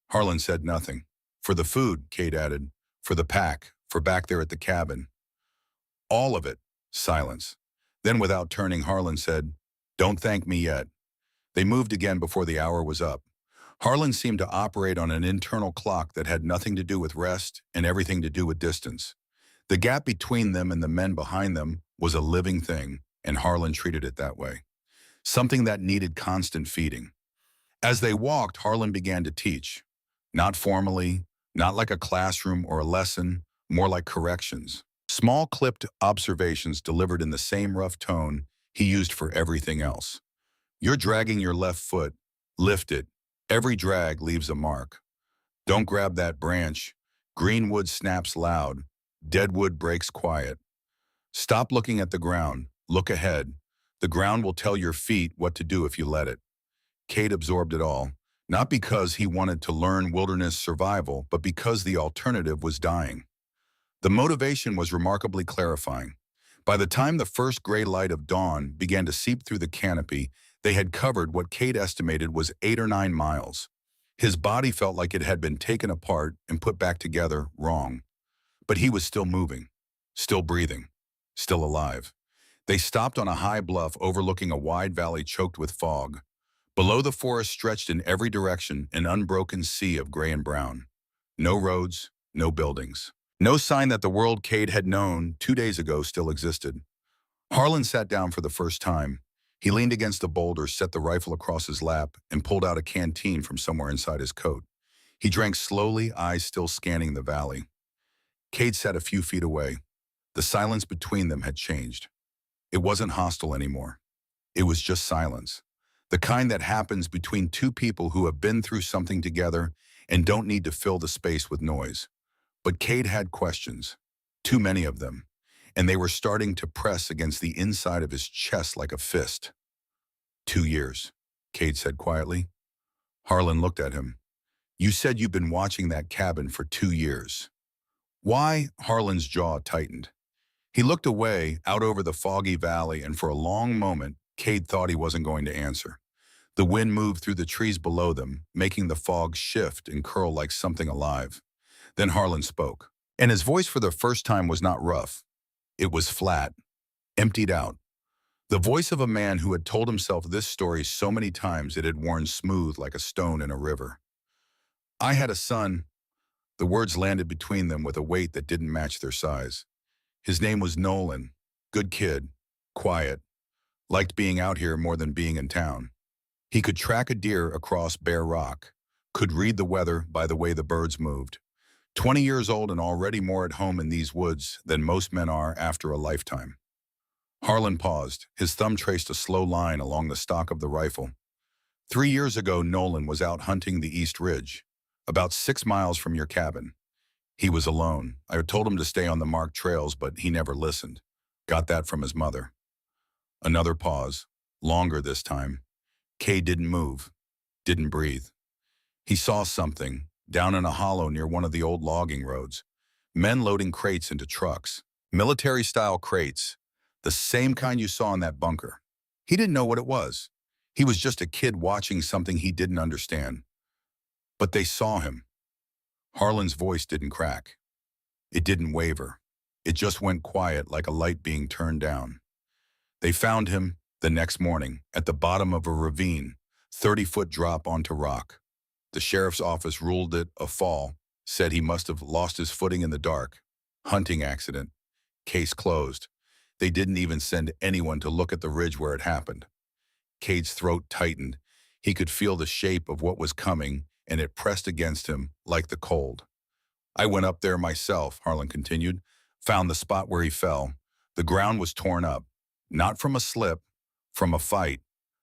Harlan said nothing. "For the food," Cade added. "For the pack, for back there at the cabin." "All of it." Silence. Then without turning, Harlan said, "Don't thank me yet." They moved again before the hour was up. Harlan seemed to operate on an internal clock that had nothing to do with rest and everything to do with distance. The gap between them and the men behind them was a living thing, and Harlan treated it that way. Something that needed constant feeding. As they walked, Harlan began to teach. Not formally, not like a classroom or a lesson, more like corrections. Small clipped observations delivered in the same rough tone he used for everything else. "You're dragging your left foot. Lift it. Every drag leaves a mark. Don't grab that branch. Greenwood snaps loud. Deadwood breaks quiet. Stop looking at the ground. Look ahead. The ground will tell your feet what to do if you let it." Cade absorbed it all, not because he wanted to learn wilderness survival, but because the alternative was dying. The motivation was remarkably clarifying. By the time the first gray light of dawn began to seep through the canopy, they had covered what Cade estimated was 8 or 9 miles. His body felt like it had been taken apart and put back together wrong. But he was still moving, still breathing, still alive. They stopped on a high bluff overlooking a wide valley choked with fog. Below, the forest stretched in every direction, an unbroken sea of gray and brown. No roads, no buildings. No sign that the world Cade had known 2 days ago still existed. Harlan sat down for the first time. He leaned against a boulder, set the rifle across his lap, and pulled out a canteen from somewhere inside his coat. He drank slowly, eyes still scanning the valley. Cade sat a few feet away. The silence between them had changed. It wasn't hostile anymore. It was just silence. The kind that happens between two people who have been through something together and don't need to fill the space with noise. But Cade had questions, too many of them, and they were starting to press against the inside of his chest like a fist. 2 years, Cade said quietly. Harlan looked at him. "You said you've been watching that cabin for 2 years. Why?" Harlan's jaw tightened. He looked away, out over the foggy valley, and for a long moment, Cade thought he wasn't going to answer. The wind moved through the trees below them, making the fog shift and curl like something alive. Then Harlan spoke, and his voice for the first time was not rough. It was flat, emptied out. The voice of a man who had told himself this story so many times it had worn smooth like a stone in a river. "I had a son." The words landed between them with a weight that didn't match their size. "His name was Nolan. Good kid. Quiet. Liked being out here more than being in town. He could track a deer across bare rock. Could read the weather by the way the birds moved. 20 years old and already more at home in these woods than most men are after a lifetime." Harlan paused. His thumb traced a slow line along the stock of the rifle. 3 years ago, Nolan was out hunting the East Ridge, about 6 miles from your cabin. He was alone. I had told him to stay on the marked trails, but he never listened. Got that from his mother." Another pause, longer this time. Cade didn't move, didn't breathe. He saw something, down in a hollow near one of the old logging roads. Men loading crates into trucks. Military-style crates. The same kind you saw in that bunker. He didn't know what it was. He was just a kid watching something he didn't understand. But they saw him. Harlan's voice didn't crack. It didn't waver. It just went quiet like a light being turned down. They found him the next morning at the bottom of a ravine, 30-foot drop onto rock. The sheriff's office ruled it a fall, Said he must have lost his footing in the dark. Hunting accident. Case closed. They didn't even send anyone to look at the ridge where it happened. Cade's throat tightened. He could feel the shape of what was coming, and it pressed against him like the cold. I went up there myself, Harlan continued. Found the spot where he fell. The ground was torn up. Not from a slip, from a fight.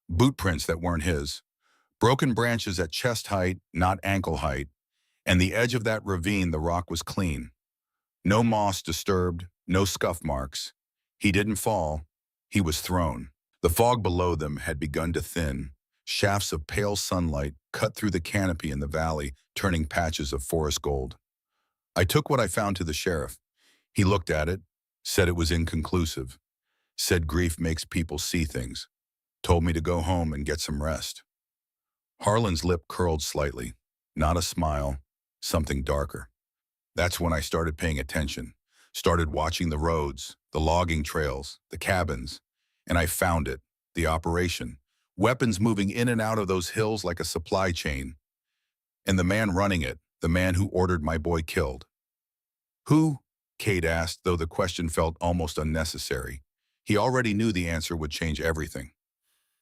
Boot prints that weren't his. Broken branches at chest height, not ankle height. And the edge of that ravine, the rock was clean. No moss disturbed, no scuff marks. He didn't fall. He was thrown. The fog below them had begun to thin. Shafts of pale sunlight cut through the canopy in the valley, turning patches of forest gold. I took what I found to the sheriff. He looked at it, said it was inconclusive, said grief makes people see things, told me to go home and get some rest. Harlan's lip curled slightly, not a smile, something darker. That's when I started paying attention, started watching the roads, the logging trails, the cabins, and I found it, the operation. Weapons moving in and out of those hills like a supply chain. And the man running it, the man who ordered my boy killed. Who? Cade asked, though the question felt almost unnecessary. He already knew the answer would change everything.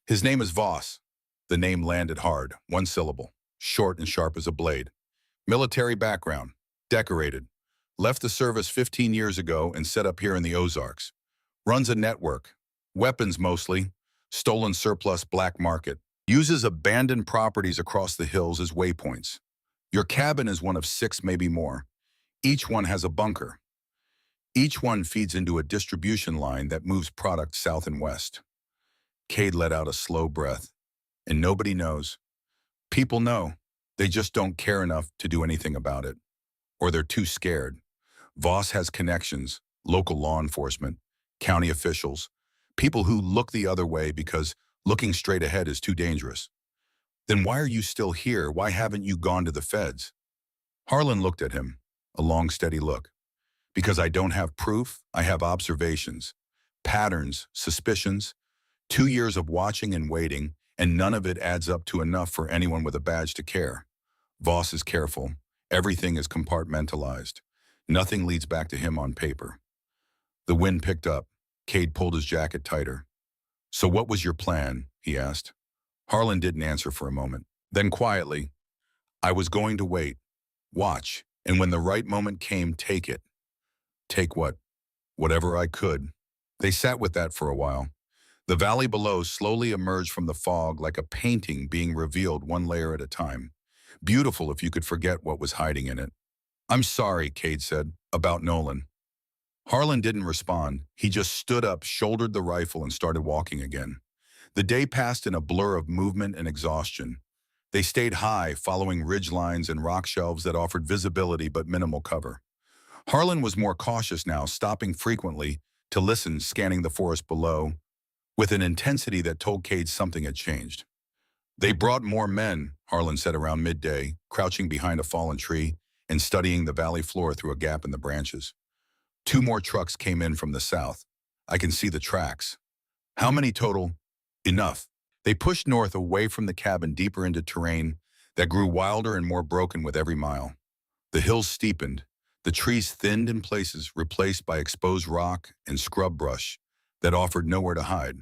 His name is Voss. The name landed hard, one syllable, short and sharp as a blade. Military background, decorated. Left the service 15 years ago and set up here in the Ozarks. Runs a network. Weapons mostly. Stolen surplus black market. Uses abandoned properties across the hills as waypoints. Your cabin is one of 6, maybe more. Each one has a bunker. Each one feeds into a distribution line that moves product south and west. Cade let out a slow breath. And nobody knows. People know. They just don't care enough to do anything about it. Or they're too scared. Voss has connections, local law enforcement, county officials, people who look the other way because looking straight ahead is too dangerous. Then why are you still here? Why haven't you gone to the feds? Harlan looked at him, a long, steady look. Because I don't have proof, I have observations, patterns, suspicions, 2 years of watching and waiting, and none of it adds up to enough for anyone with a badge to care. Voss is careful. Everything is compartmentalized. Nothing leads back to him on paper. The wind picked up. Cade pulled his jacket tighter. So what was your plan? He asked. Harlan didn't answer for a moment. Then quietly, I was going to wait, watch, and when the right moment came, take it. Take what? Whatever I could. They sat with that for a while. The valley below slowly emerged from the fog like a painting being revealed one layer at a time. Beautiful if you could forget what was hiding in it. I'm sorry, Cade said, about Nolan. Harlan didn't respond. He just stood up, shouldered the rifle, and started walking again. The day passed in a blur of movement and exhaustion. They stayed high, following ridge lines and rock shelves that offered visibility but minimal cover. Harlan was more cautious now, stopping frequently to listen, scanning the forest below, with an intensity that told Cade something had changed. They brought more men, Harlan said around midday, crouching behind a fallen tree and studying the valley floor through a gap in the branches. 2 more trucks came in from the south. I can see the tracks. How many total? Enough. They pushed north away from the cabin deeper into terrain that grew wilder and more broken with every mile. The hills steepened. The trees thinned in places, replaced by exposed rock and scrub brush that offered nowhere to hide.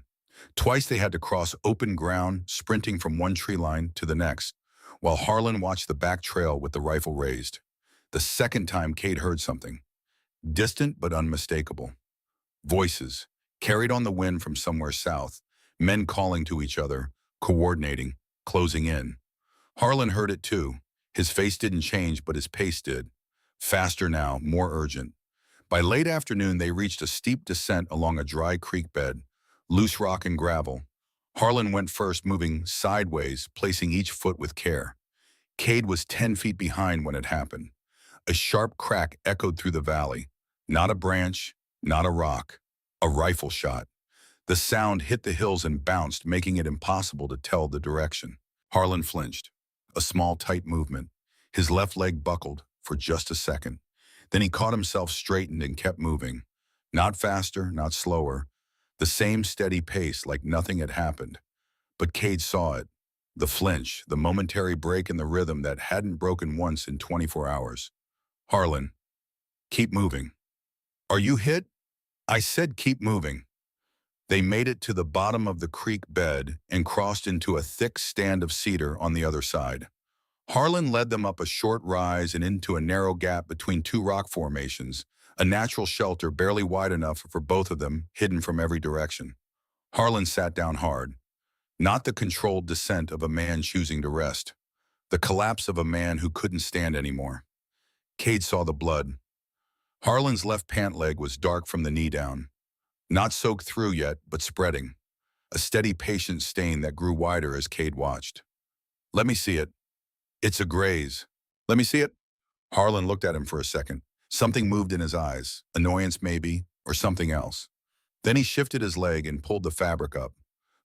Twice they had to cross open ground, sprinting from one tree line to the next, while Harlan watched the back trail with the rifle raised. The second time Cade heard something. Distant but unmistakable. Voices, carried on the wind from somewhere south, men calling to each other, coordinating, closing in. Harlan heard it too. His face didn't change, but his pace did. Faster now, more urgent. By late afternoon, they reached a steep descent along a dry creek bed, loose rock and gravel. Harlan went first, moving sideways, placing each foot with care. Cade was 10 feet behind when it happened. A sharp crack echoed through the valley. Not a branch, not a rock. A rifle shot. The sound hit the hills and bounced, making it impossible to tell the direction. Harlan flinched. A small, tight movement. His left leg buckled for just a second. Then he caught himself straightened and kept moving. Not faster, not slower. The same steady pace, like nothing had happened. But Cade saw it. The flinch, the momentary break in the rhythm that hadn't broken once in 24 hours. Harlan, keep moving. Are you hit? I said keep moving. They made it to the bottom of the creek bed and crossed into a thick stand of cedar on the other side. Harlan led them up a short rise and into a narrow gap between two rock formations, a natural shelter barely wide enough for both of them, hidden from every direction. Harlan sat down hard. Not the controlled descent of a man choosing to rest. The collapse of a man who couldn't stand anymore. Cade saw the blood. Harlan's left pant leg was dark from the knee down. Not soaked through yet, but spreading. A steady, patient stain that grew wider as Cade watched. Let me see it. It's a graze. Let me see it. Harlan looked at him for a second. Something moved in his eyes. Annoyance, maybe, or something else. Then he shifted his leg and pulled the fabric up.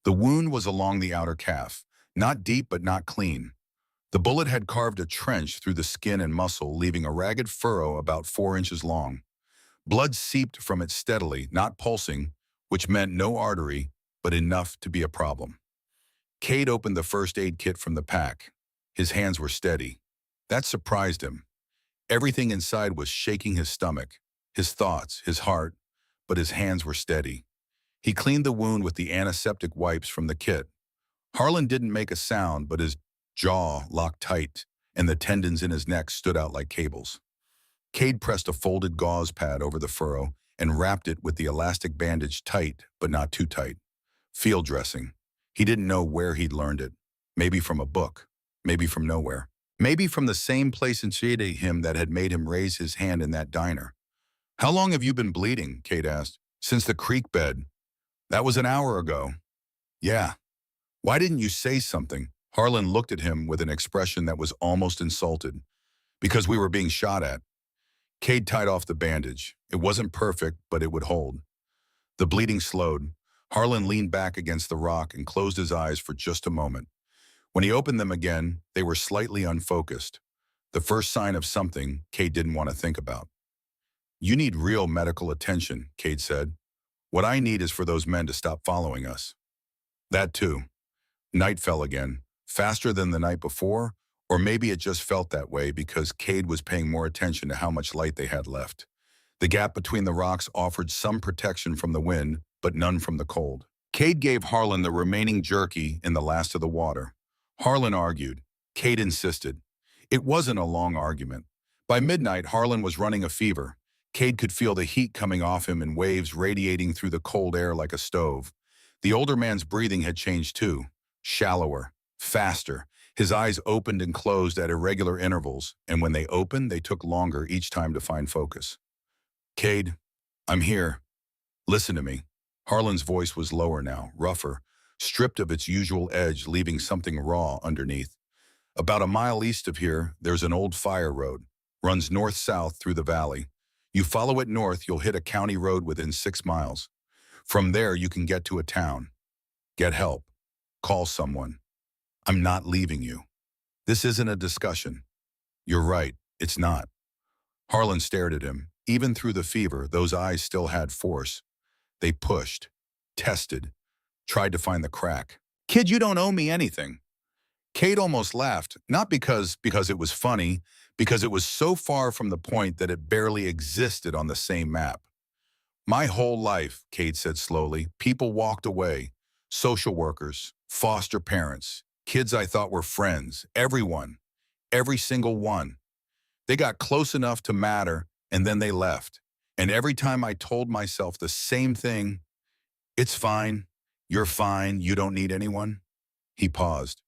The wound was along the outer calf. Not deep, but not clean. The bullet had carved a trench through the skin and muscle, leaving a ragged furrow about 4 inches long. Blood seeped from it steadily, not pulsing, which meant no artery, but enough to be a problem. Cade opened the first aid kit from the pack. His hands were steady. That surprised him. Everything inside was shaking his stomach, his thoughts, his heart, but his hands were steady. He cleaned the wound with the antiseptic wipes from the kit. Harlan didn't make a sound, but his jaw locked tight, and the tendons in his neck stood out like cables. Cade pressed a folded gauze pad over the furrow and wrapped it with the elastic bandage tight, but not too tight. Field dressing. He didn't know where he'd learned it. Maybe from a book. Maybe from nowhere. Maybe from the same place initiating him that had made him raise his hand in that diner. How long have you been bleeding? Cade asked. Since the creek bed. That was an hour ago. Yeah. Why didn't you say something? Harlan looked at him with an expression that was almost insulted. Because we were being shot at. Cade tied off the bandage. It wasn't perfect, but it would hold. The bleeding slowed. Harlan leaned back against the rock and closed his eyes for just a moment. When he opened them again, they were slightly unfocused. The first sign of something Cade didn't want to think about. You need real medical attention, Cade said. What I need is for those men to stop following us. That too. Night fell again, faster than the night before, or maybe it just felt that way because Cade was paying more attention to how much light they had left. The gap between the rocks offered some protection from the wind, but none from the cold. Cade gave Harlan the remaining jerky in the last of the water. Harlan argued. Cade insisted. It wasn't a long argument. By midnight, Harlan was running a fever. Cade could feel the heat coming off him in waves radiating through the cold air like a stove. The older man's breathing had changed too. Shallower, faster. His eyes opened and closed at irregular intervals, and when they opened, they took longer each time to find focus. Cade, I'm here. Listen to me. Harlan's voice was lower now, rougher, stripped of its usual edge, leaving something raw underneath. About a mile east of here, there's an old fire road. Runs north-south through the valley. You follow it north, you'll hit a county road within 6 miles. From there, you can get to a town. Get help. Call someone. I'm not leaving you. This isn't a discussion. You're right, it's not. Harlan stared at him. Even through the fever, those eyes still had force. They pushed, tested, tried to find the crack. Kid, you don't owe me anything. Cade almost laughed, not because it was funny, because it was so far from the point that it barely existed on the same map. My whole life, Cade said slowly, people walked away. Social workers, foster parents, kids I thought were friends, everyone, every single one. They got close enough to matter, and then they left. And every time I told myself the same thing, it's fine, you're fine, you don't need anyone. He paused.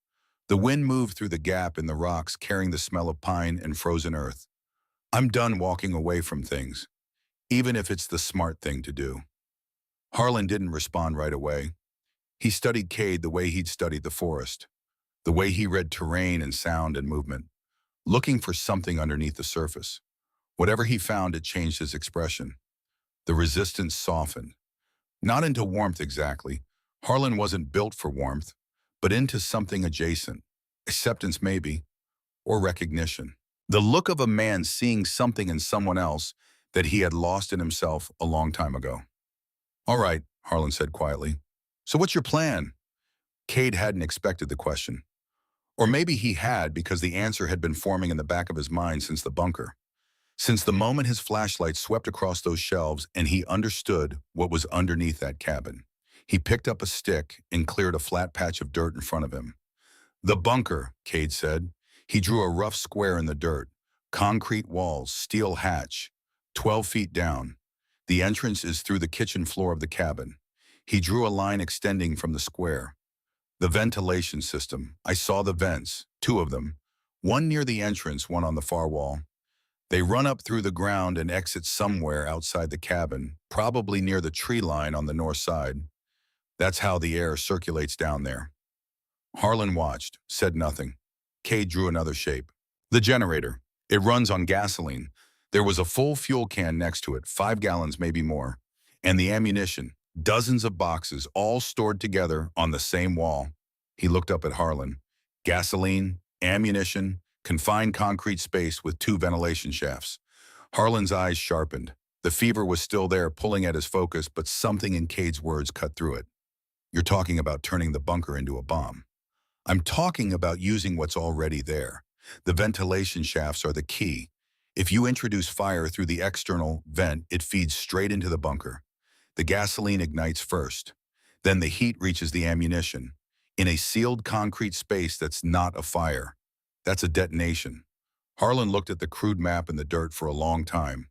The wind moved through the gap in the rocks, carrying the smell of pine and frozen earth. I'm done walking away from things, even if it's the smart thing to do. Harlan didn't respond right away. He studied Cade the way he'd studied the forest, the way he read terrain and sound and movement, looking for something underneath the surface. Whatever he found, it changed his expression. The resistance softened. Not into warmth exactly. Harlan wasn't built for warmth, but into something adjacent. Acceptance maybe, or recognition. The look of a man seeing something in someone else that he had lost in himself a long time ago. All right, Harlan said quietly. So what's your plan? Cade hadn't expected the question. Or maybe he had because the answer had been forming in the back of his mind since the bunker. Since the moment his flashlight swept across those shelves and he understood what was underneath that cabin, he picked up a stick and cleared a flat patch of dirt in front of him. The bunker, Cade said. He drew a rough square in the dirt. Concrete walls, steel hatch, 12 feet down. The entrance is through the kitchen floor of the cabin. He drew a line extending from the square. The ventilation system. I saw the vents, two of them. One near the entrance, one on the far wall. They run up through the ground and exit somewhere outside the cabin, probably near the tree line on the north side. That's how the air circulates down there. Harlan watched, said nothing. Cade drew another shape. The generator. It runs on gasoline. There was a full fuel can next to it, 5 gallons, maybe more. And the ammunition, dozens of boxes, all stored together on the same wall. He looked up at Harlan. Gasoline, ammunition, confined concrete space with 2 ventilation shafts. Harlan's eyes sharpened. The fever was still there, pulling at his focus, but something in Cade's words cut through it. You're talking about turning the bunker into a bomb. I'm talking about using what's already there. The ventilation shafts are the key. If you introduce fire through the external vent, it feeds straight into the bunker. The gasoline ignites first. Then the heat reaches the ammunition. In a sealed concrete space that's not a fire. That's a detonation. Harlan looked at the crude map in the dirt for a long time.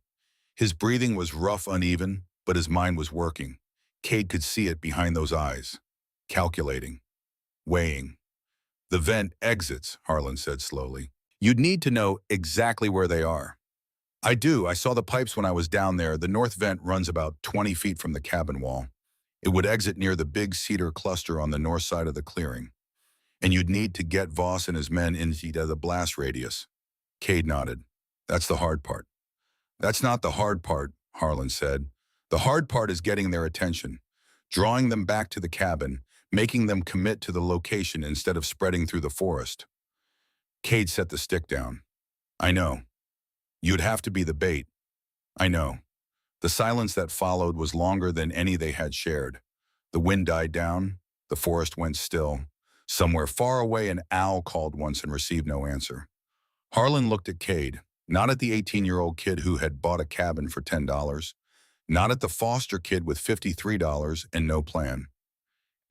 His breathing was rough, uneven, but his mind was working. Cade could see it behind those eyes. Calculating. Weighing. The vent exits, Harlan said slowly. You'd need to know exactly where they are. I do. I saw the pipes when I was down there. The north vent runs about 20 feet from the cabin wall. It would exit near the big cedar cluster on the north side of the clearing. And you'd need to get Voss and his men into the blast radius. Cade nodded. That's the hard part. That's not the hard part, Harlan said. The hard part is getting their attention, drawing them back to the cabin, making them commit to the location instead of spreading through the forest. Cade set the stick down. I know. You'd have to be the bait. I know. The silence that followed was longer than any they had shared. The wind died down. The forest went still. Somewhere far away, an owl called once and received no answer. Harlan looked at Cade, not at the 18-year-old kid who had bought a cabin for $10, not at the foster kid with $53 and no plan.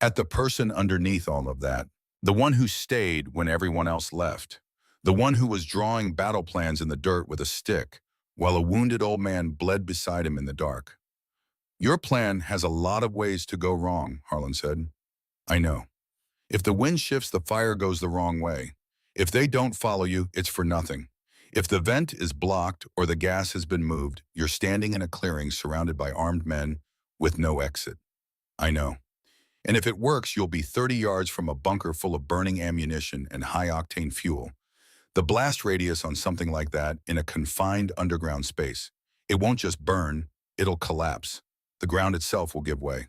At the person underneath all of that, the one who stayed when everyone else left, the one who was drawing battle plans in the dirt with a stick, while a wounded old man bled beside him in the dark. Your plan has a lot of ways to go wrong, Harlan said. I know. If the wind shifts, the fire goes the wrong way. If they don't follow you, it's for nothing. If the vent is blocked or the gas has been moved, you're standing in a clearing surrounded by armed men with no exit. I know. And if it works, you'll be 30 yards from a bunker full of burning ammunition and high-octane fuel. The blast radius on something like that in a confined underground space. It won't just burn, it'll collapse. The ground itself will give way.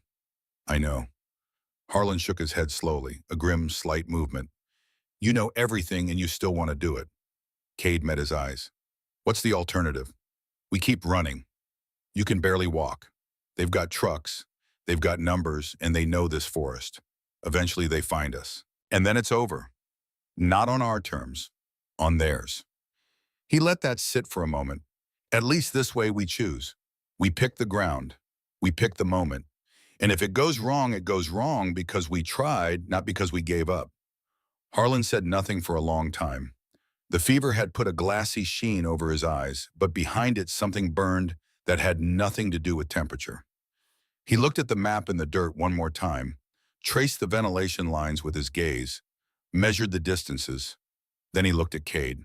I know. Harlan shook his head slowly, a grim, slight movement. You know everything and you still want to do it. Cade met his eyes. What's the alternative? We keep running. You can barely walk. They've got trucks. They've got numbers, and they know this forest. Eventually they find us. And then it's over. Not on our terms. On theirs. He let that sit for a moment. At least this way we choose. We pick the ground. We pick the moment. And if it goes wrong because we tried, not because we gave up. Harlan said nothing for a long time. The fever had put a glassy sheen over his eyes, but behind it something burned that had nothing to do with temperature. He looked at the map in the dirt one more time, traced the ventilation lines with his gaze, measured the distances. Then he looked at Cade.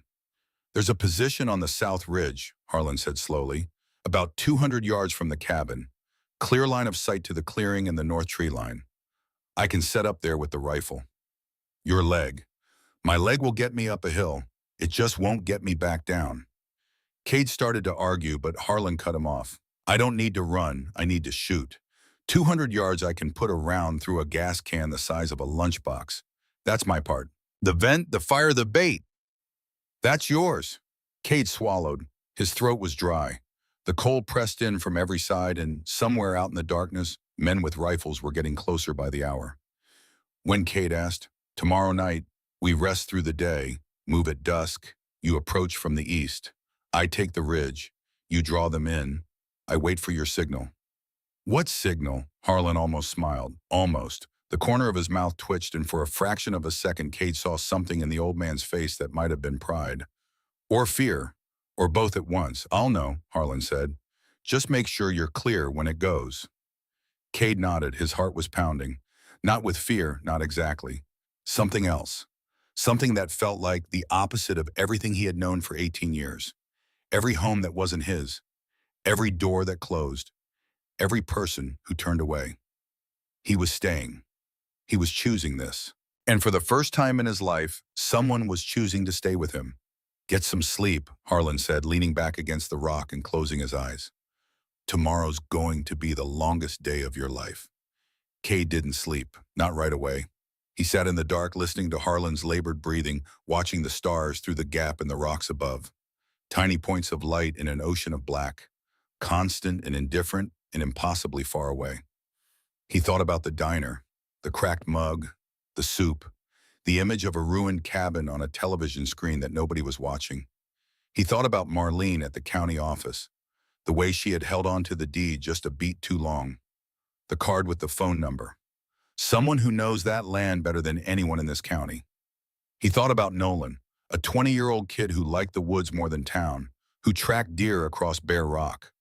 There's a position on the south ridge, Harlan said slowly, about 200 yards from the cabin, clear line of sight to the clearing and the north tree line. I can set up there with the rifle. Your leg. My leg will get me up a hill. It just won't get me back down. Cade started to argue, but Harlan cut him off. I don't need to run, I need to shoot. 200 yards I can put a round through a gas can the size of a lunchbox. That's my part. The vent, the fire, the bait. That's yours. Cade swallowed. His throat was dry. The cold pressed in from every side, and somewhere out in the darkness, men with rifles were getting closer by the hour. When Cade asked, tomorrow night, we rest through the day, move at dusk, you approach from the east. I take the ridge. You draw them in. I wait for your signal. What signal? Harlan almost smiled. Almost. The corner of his mouth twitched, and for a fraction of a second, Cade saw something in the old man's face that might have been pride. Or fear. Or both at once. I'll know, Harlan said. Just make sure you're clear when it goes. Cade nodded. His heart was pounding. Not with fear, not exactly. Something else. Something that felt like the opposite of everything he had known for 18 years. Every home that wasn't his. Every door that closed. Every person who turned away. He was staying. He was choosing this. And for the first time in his life, someone was choosing to stay with him. Get some sleep, Harlan said, leaning back against the rock and closing his eyes. Tomorrow's going to be the longest day of your life. Cade didn't sleep, not right away. He sat in the dark listening to Harlan's labored breathing, watching the stars through the gap in the rocks above. Tiny points of light in an ocean of black, constant and indifferent and impossibly far away. He thought about the diner, the cracked mug, the soup, the image of a ruined cabin on a television screen that nobody was watching. He thought about Marlene at the county office, the way she had held on to the deed just a beat too long, the card with the phone number. Someone who knows that land better than anyone in this county. He thought about Nolan, a 20-year-old kid who liked the woods more than town, who tracked deer across bare rock,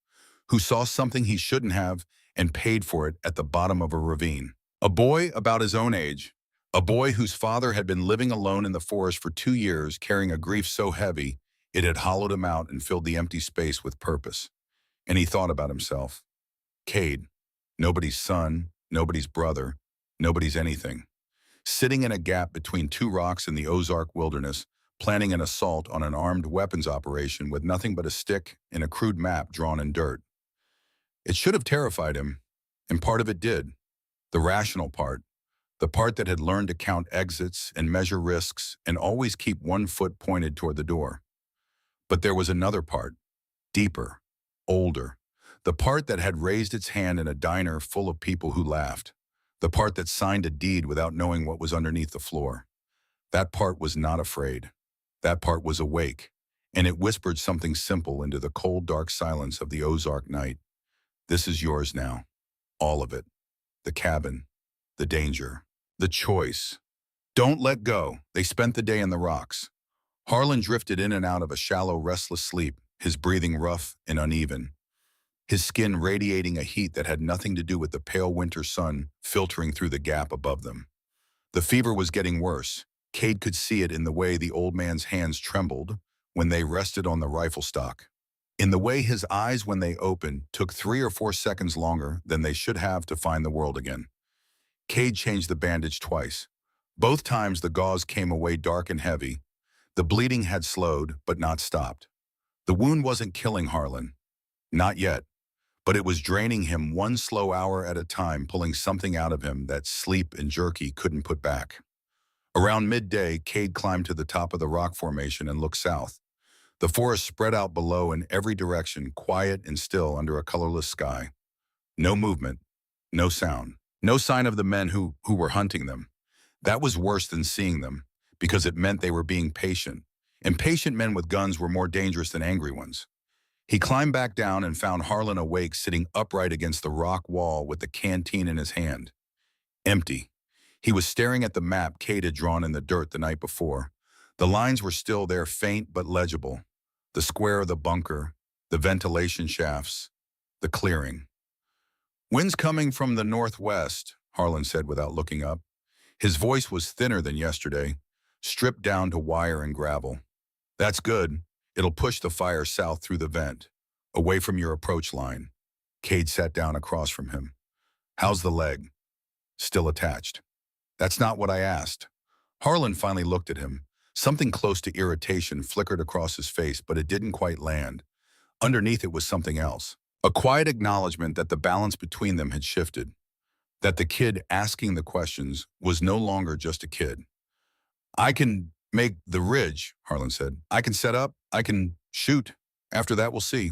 who saw something he shouldn't have and paid for it at the bottom of a ravine. A boy about his own age, a boy whose father had been living alone in the forest for 2 years, carrying a grief so heavy it had hollowed him out and filled the empty space with purpose. And he thought about himself. Cade, nobody's son, nobody's brother, nobody's anything. Sitting in a gap between two rocks in the Ozark wilderness, planning an assault on an armed weapons operation with nothing but a stick and a crude map drawn in dirt. It should have terrified him, and part of it did. The rational part, the part that had learned to count exits and measure risks and always keep one foot pointed toward the door. But there was another part, deeper, older, the part that had raised its hand in a diner full of people who laughed, the part that signed a deed without knowing what was underneath the floor. That part was not afraid. That part was awake, and it whispered something simple into the cold, dark silence of the Ozark night. This is yours now, all of it. The cabin, the danger, the choice. Don't let go. They spent the day in the rocks. Harlan drifted in and out of a shallow, restless sleep, his breathing rough and uneven, his skin radiating a heat that had nothing to do with the pale winter sun filtering through the gap above them. The fever was getting worse. Cade could see it in the way the old man's hands trembled when they rested on the rifle stock, in the way his eyes, when they opened, took 3 or 4 seconds longer than they should have to find the world again. Cade changed the bandage twice. Both times the gauze came away dark and heavy. The bleeding had slowed, but not stopped. The wound wasn't killing Harlan. Not yet. But it was draining him one slow hour at a time, pulling something out of him that sleep and jerky couldn't put back. Around midday, Cade climbed to the top of the rock formation and looked south. The forest spread out below in every direction, quiet and still under a colorless sky. No movement, no sound, no sign of the men who were hunting them. That was worse than seeing them, because it meant they were being patient. Impatient men with guns were more dangerous than angry ones. He climbed back down and found Harlan awake, sitting upright against the rock wall with the canteen in his hand. Empty. He was staring at the map Cade had drawn in the dirt the night before. The lines were still there, faint but legible. The square of the bunker, the ventilation shafts, the clearing. Wind's coming from the northwest, Harlan said without looking up. His voice was thinner than yesterday, stripped down to wire and gravel. That's good. It'll push the fire south through the vent, away from your approach line. Cade sat down across from him. How's the leg? Still attached. That's not what I asked. Harlan finally looked at him. Something close to irritation flickered across his face, but it didn't quite land. Underneath it was something else. A quiet acknowledgement that the balance between them had shifted. That the kid asking the questions was no longer just a kid. I can make the ridge, Harlan said. I can set up. I can shoot. After that, we'll see.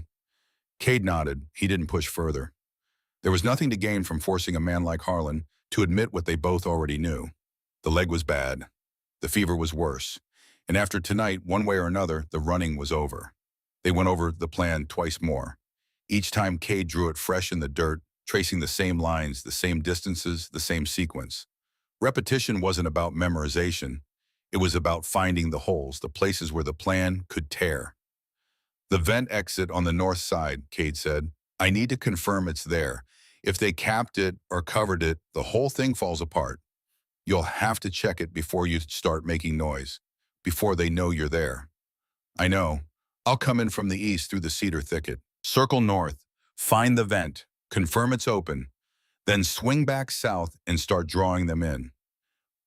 Cade nodded. He didn't push further. There was nothing to gain from forcing a man like Harlan to admit what they both already knew. The leg was bad. The fever was worse. And after tonight, one way or another, the running was over. They went over the plan twice more. Each time Cade drew it fresh in the dirt, tracing the same lines, the same distances, the same sequence. Repetition wasn't about memorization. It was about finding the holes, the places where the plan could tear. The vent exit on the north side, Cade said. I need to confirm it's there. If they capped it or covered it, the whole thing falls apart. You'll have to check it before you start making noise, before they know you're there. I know. I'll come in from the east through the cedar thicket. Circle north, find the vent, confirm it's open, then swing back south and start drawing them in.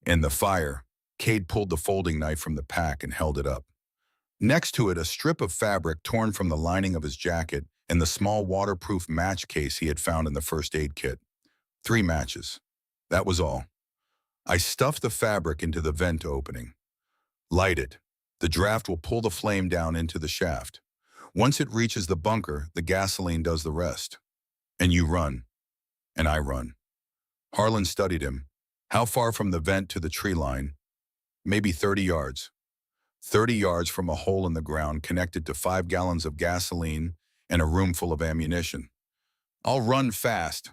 In the fire, Cade pulled the folding knife from the pack and held it up. Next to it, a strip of fabric torn from the lining of his jacket and the small waterproof match case he had found in the first aid kit. 3 matches. That was all. I stuffed the fabric into the vent opening. Light it. The draft will pull the flame down into the shaft. Once it reaches the bunker, the gasoline does the rest. And you run. And I run. Harlan studied him. How far from the vent to the tree line? Maybe 30 yards. 30 yards from a hole in the ground connected to 5 gallons of gasoline and a room full of ammunition. I'll run fast.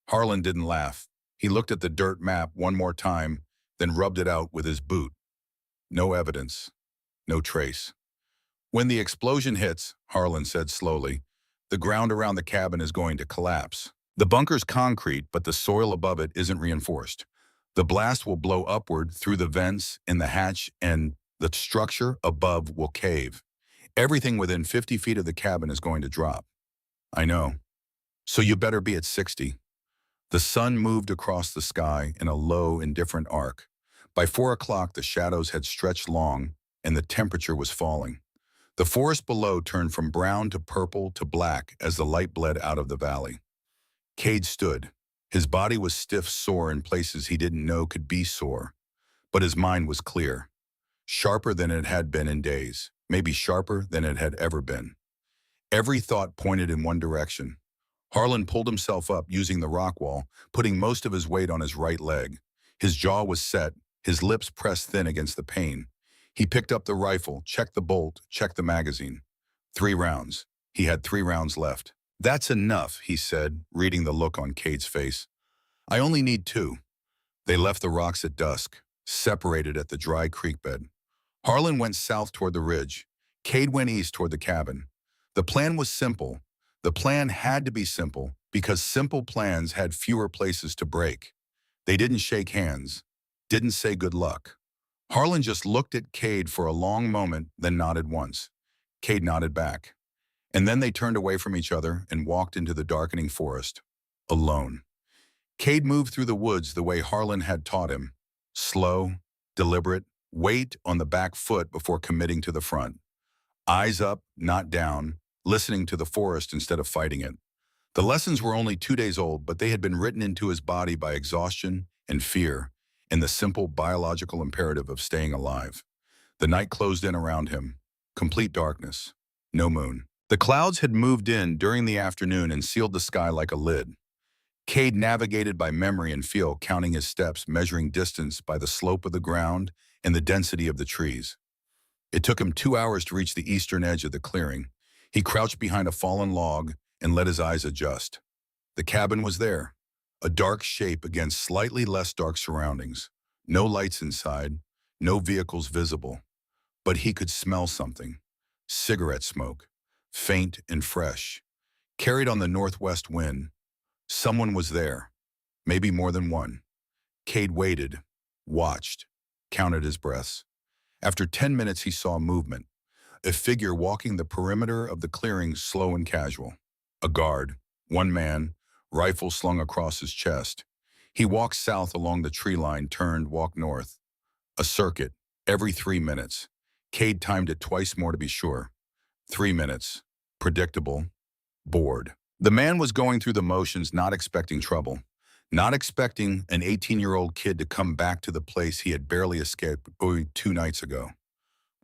Harlan didn't laugh. He looked at the dirt map one more time, then rubbed it out with his boot. No evidence. No trace. When the explosion hits, Harlan said slowly, the ground around the cabin is going to collapse. The bunker's concrete, but the soil above it isn't reinforced. The blast will blow upward through the vents in the hatch and the structure above will cave. Everything within 50 feet of the cabin is going to drop. I know. So you better be at 60. The sun moved across the sky in a low, indifferent arc. By 4 o'clock, the shadows had stretched long and the temperature was falling. The forest below turned from brown to purple to black as the light bled out of the valley. Cade stood. His body was stiff, sore in places he didn't know could be sore. But his mind was clear. Sharper than it had been in days. Maybe sharper than it had ever been. Every thought pointed in one direction. Harlan pulled himself up using the rock wall, putting most of his weight on his right leg. His jaw was set, his lips pressed thin against the pain. He picked up the rifle, checked the bolt, checked the magazine. 3 rounds. He had 3 rounds left. That's enough, he said, reading the look on Cade's face. I only need 2. They left the rocks at dusk, separated at the dry creek bed. Harlan went south toward the ridge. Cade went east toward the cabin. The plan was simple. The plan had to be simple because simple plans had fewer places to break. They didn't shake hands, didn't say good luck. Harlan just looked at Cade for a long moment, then nodded once. Cade nodded back. And then they turned away from each other and walked into the darkening forest, alone. Cade moved through the woods the way Harlan had taught him. Slow, deliberate, weight on the back foot before committing to the front. Eyes up, not down, listening to the forest instead of fighting it. The lessons were only 2 days old, but they had been written into his body by exhaustion and fear and the simple biological imperative of staying alive. The night closed in around him. Complete darkness. No moon. The clouds had moved in during the afternoon and sealed the sky like a lid. Cade navigated by memory and feel, counting his steps, measuring distance by the slope of the ground and the density of the trees. It took him 2 hours to reach the eastern edge of the clearing. He crouched behind a fallen log and let his eyes adjust. The cabin was there, a dark shape against slightly less dark surroundings. No lights inside, no vehicles visible. But he could smell something. Cigarette smoke, faint and fresh, carried on the northwest wind. Someone was there, maybe more than one. Cade waited, watched, counted his breaths. After 10 minutes, he saw movement. A figure walking the perimeter of the clearing, slow and casual. A guard, one man, rifle slung across his chest. He walked south along the tree line, turned, walked north. A circuit, every 3 minutes. Cade timed it twice more to be sure. 3 minutes. Predictable. Bored. The man was going through the motions, not expecting trouble. Not expecting an 18-year-old kid to come back to the place he had barely escaped 2 nights ago.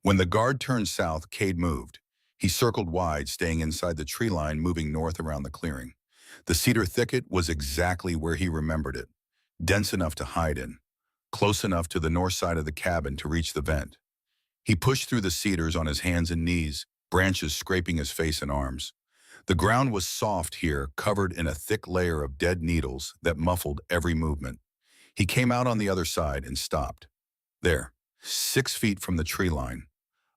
When the guard turned south, Cade moved. He circled wide, staying inside the tree line, moving north around the clearing. The cedar thicket was exactly where he remembered it. Dense enough to hide in. Close enough to the north side of the cabin to reach the vent. He pushed through the cedars on his hands and knees, branches scraping his face and arms. The ground was soft here, covered in a thick layer of dead needles that muffled every movement. He came out on the other side and stopped. There, 6 feet from the tree line.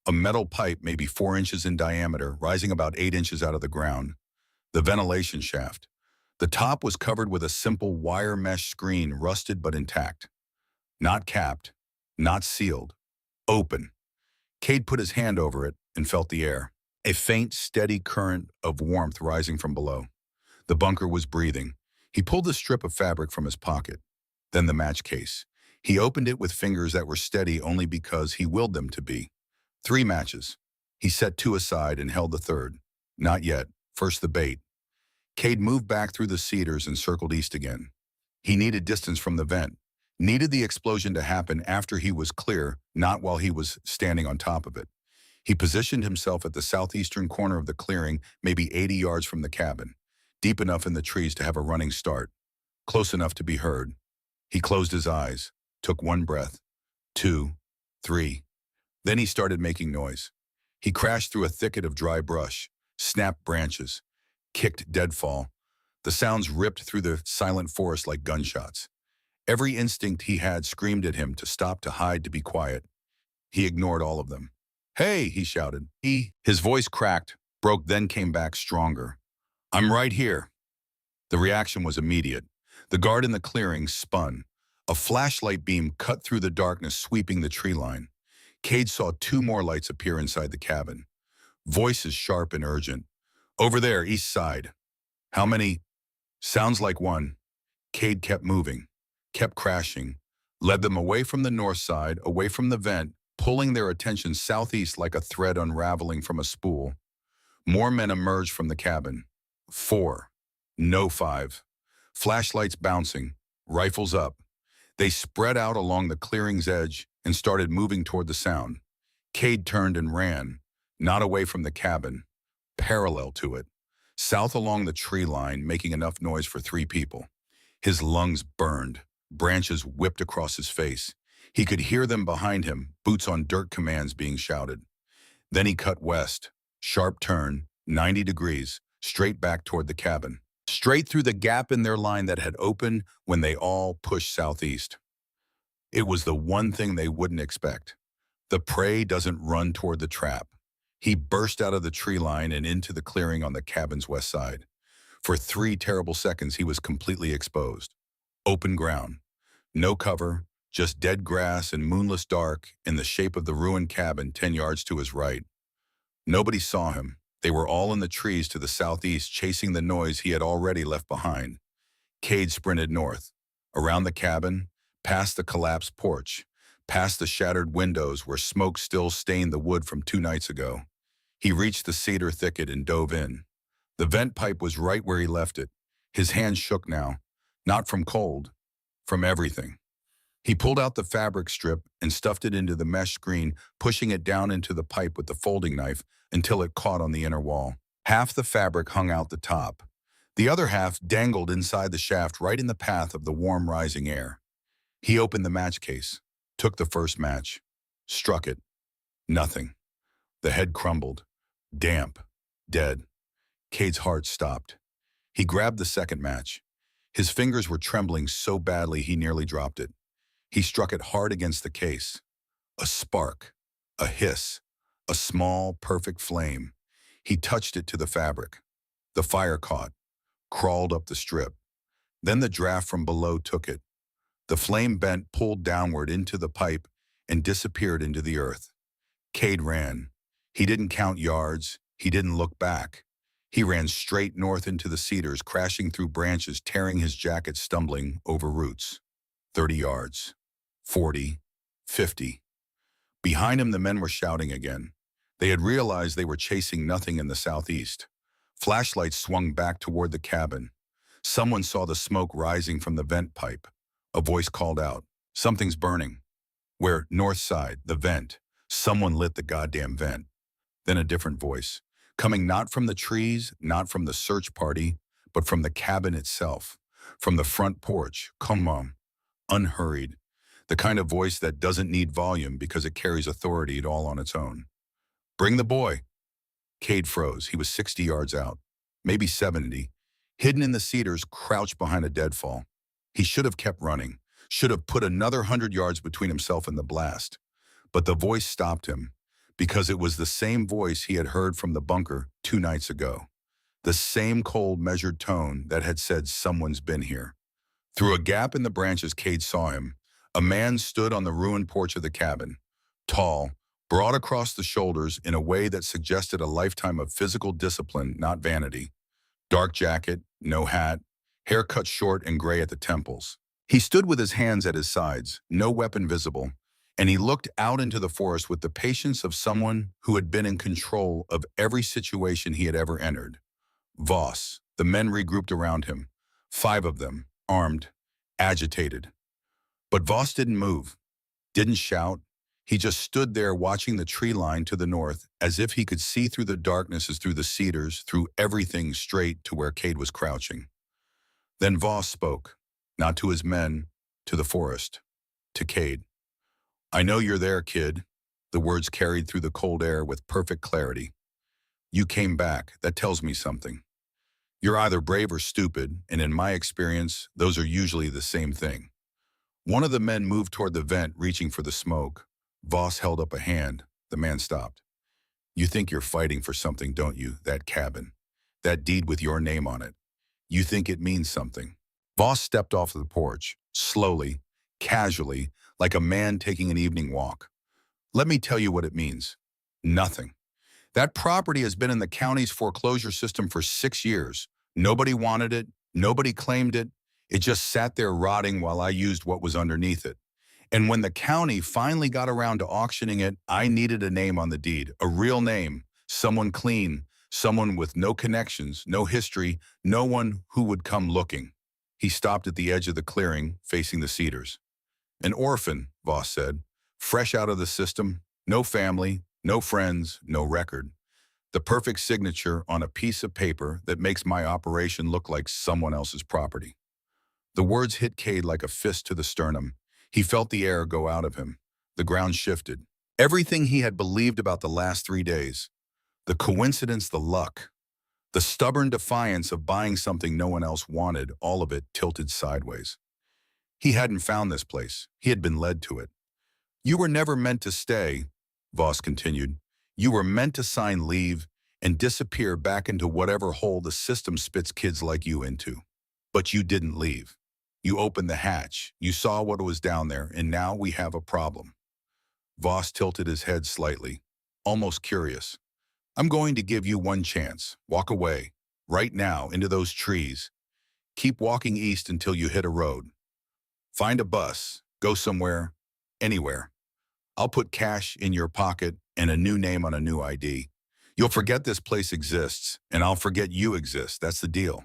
A metal pipe maybe 4 inches in diameter, rising about 8 inches out of the ground. The ventilation shaft. The top was covered with a simple wire mesh screen, rusted but intact. Not capped, not sealed. Open. Cade put his hand over it and felt the air. A faint, steady current of warmth rising from below. The bunker was breathing. He pulled the strip of fabric from his pocket. Then the match case. He opened it with fingers that were steady only because he willed them to be. 3 matches. He set 2 aside and held the third. Not yet. First the bait. Cade moved back through the cedars and circled east again. He needed distance from the vent. Needed the explosion to happen after he was clear, not while he was standing on top of it. He positioned himself at the southeastern corner of the clearing, maybe 80 yards from the cabin, deep enough in the trees to have a running start, close enough to be heard. He closed his eyes, took 1 breath, 2, 3. Then he started making noise. He crashed through a thicket of dry brush, snapped branches, kicked deadfall. The sounds ripped through the silent forest like gunshots. Every instinct he had screamed at him to stop, to hide, to be quiet. He ignored all of them. "Hey," he shouted. His voice cracked, broke, then came back stronger. "I'm right here." The reaction was immediate. The guard in the clearing spun. A flashlight beam cut through the darkness, sweeping the tree line. Cade saw 2 more lights appear inside the cabin. Voices sharp and urgent. "Over there, east side." "How many?" "Sounds like 1. Cade kept moving, kept crashing, led them away from the north side, away from the vent, pulling their attention southeast like a thread unraveling from a spool. More men emerged from the cabin. 4. No 5. Flashlights bouncing, rifles up. They spread out along the clearing's edge and started moving toward the sound. Cade turned and ran, not away from the cabin, parallel to it, south along the tree line, making enough noise for 3 people. His lungs burned, branches whipped across his face. He could hear them behind him, boots on dirt commands being shouted. Then he cut west, sharp turn, 90 degrees, straight back toward the cabin, straight through the gap in their line that had opened when they all pushed southeast. It was the one thing they wouldn't expect. The prey doesn't run toward the trap. He burst out of the tree line and into the clearing on the cabin's west side. For 3 terrible seconds, he was completely exposed. Open ground. No cover, just dead grass and moonless dark in the shape of the ruined cabin 10 yards to his right. Nobody saw him. They were all in the trees to the southeast, chasing the noise he had already left behind. Cade sprinted north, around the cabin, past the collapsed porch, past the shattered windows where smoke still stained the wood from 2 nights ago. He reached the cedar thicket and dove in. The vent pipe was right where he left it. His hands shook now, not from cold, from everything. He pulled out the fabric strip and stuffed it into the mesh screen, pushing it down into the pipe with the folding knife until it caught on the inner wall. Half the fabric hung out the top. The other half dangled inside the shaft, right in the path of the warm rising air. He opened the match case, took the first match, struck it. Nothing. The head crumbled, damp, dead. Cade's heart stopped. He grabbed the second match. His fingers were trembling so badly he nearly dropped it. He struck it hard against the case. A spark, a hiss, a small, perfect flame. He touched it to the fabric. The fire caught, crawled up the strip. Then the draft from below took it. The flame bent, pulled downward into the pipe, and disappeared into the earth. Cade ran. He didn't count yards. He didn't look back. He ran straight north into the cedars, crashing through branches, tearing his jacket, stumbling over roots. 30 yards. 40. 50. Behind him, the men were shouting again. They had realized they were chasing nothing in the southeast. Flashlights swung back toward the cabin. Someone saw the smoke rising from the vent pipe. A voice called out, "Something's burning." Where? North side, the vent. Someone lit the goddamn vent. Then a different voice, coming not from the trees, not from the search party, but from the cabin itself, from the front porch. Come on. Unhurried. The kind of voice that doesn't need volume because it carries authority all on its own. "Bring the boy." Cade froze. He was 60 yards out, maybe 70, hidden in the cedars, crouched behind a deadfall. He should have kept running, should have put another 100 yards between himself and the blast. But the voice stopped him, because it was the same voice he had heard from the bunker 2 nights ago. The same cold, measured tone that had said, "Someone's been here." Through a gap in the branches, Cade saw him. A man stood on the ruined porch of the cabin, tall, broad across the shoulders in a way that suggested a lifetime of physical discipline, not vanity. Dark jacket, no hat, hair cut short and gray at the temples. He stood with his hands at his sides, no weapon visible, and he looked out into the forest with the patience of someone who had been in control of every situation he had ever entered. Voss. The men regrouped around him, 5 of them, armed, agitated. But Voss didn't move, didn't shout. He just stood there watching the tree line to the north as if he could see through the darknesses, through the cedars, through everything straight to where Cade was crouching. Then Voss spoke, not to his men, to the forest, to Cade. "I know you're there, kid." The words carried through the cold air with perfect clarity. "You came back. That tells me something. You're either brave or stupid, and in my experience, those are usually the same thing." One of the men moved toward the vent, reaching for the smoke. Voss held up a hand. The man stopped. "You think you're fighting for something, don't you? That cabin. That deed with your name on it. You think it means something." Voss stepped off the porch, slowly, casually, like a man taking an evening walk. "Let me tell you what it means. Nothing. That property has been in the county's foreclosure system for 6 years. Nobody wanted it. Nobody claimed it. It just sat there rotting while I used what was underneath it. And when the county finally got around to auctioning it, I needed a name on the deed, a real name, someone clean, someone with no connections, no history, no one who would come looking." He stopped at the edge of the clearing, facing the cedars. "An orphan," Voss said, "fresh out of the system, no family, no friends, no record. The perfect signature on a piece of paper that makes my operation look like someone else's property." The words hit Cade like a fist to the sternum. He felt the air go out of him. The ground shifted. Everything he had believed about the last 3 days, the coincidence, the luck, the stubborn defiance of buying something no one else wanted, all of it tilted sideways. He hadn't found this place. He had been led to it. "You were never meant to stay," Voss continued. "You were meant to sign leave and disappear back into whatever hole the system spits kids like you into. But you didn't leave. You opened the hatch. You saw what was down there, and now we have a problem." Voss tilted his head slightly, almost curious. "I'm going to give you one chance. Walk away, right now, into those trees. Keep walking east until you hit a road. Find a bus. Go somewhere, anywhere. I'll put cash in your pocket and a new name on a new ID. You'll forget this place exists, and I'll forget you exist. That's the deal."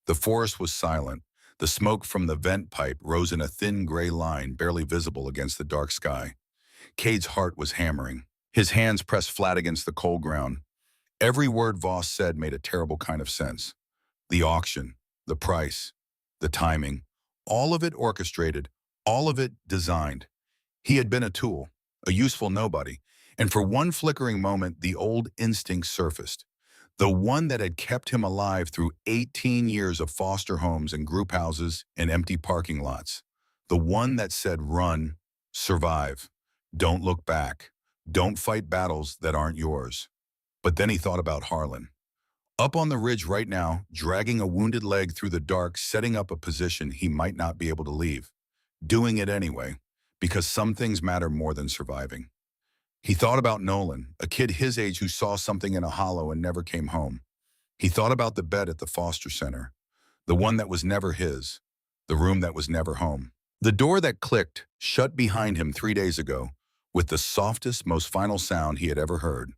The forest was silent. The smoke from the vent pipe rose in a thin gray line, barely visible against the dark sky. Cade's heart was hammering. His hands pressed flat against the cold ground. Every word Voss said made a terrible kind of sense. The auction, the price, the timing, all of it orchestrated, all of it designed. He had been a tool, a useful nobody, and for one flickering moment, the old instinct surfaced. The one that had kept him alive through 18 years of foster homes and group houses and empty parking lots. The one that said, "Run, survive, don't look back, don't fight battles that aren't yours." But then he thought about Harlan. Up on the ridge right now, dragging a wounded leg through the dark, setting up a position he might not be able to leave. Doing it anyway, because some things matter more than surviving. He thought about Nolan, a kid his age who saw something in a hollow and never came home. He thought about the bed at the foster center, the one that was never his, the room that was never home. The door that clicked shut behind him 3 days ago with the softest, most final sound he had ever heard.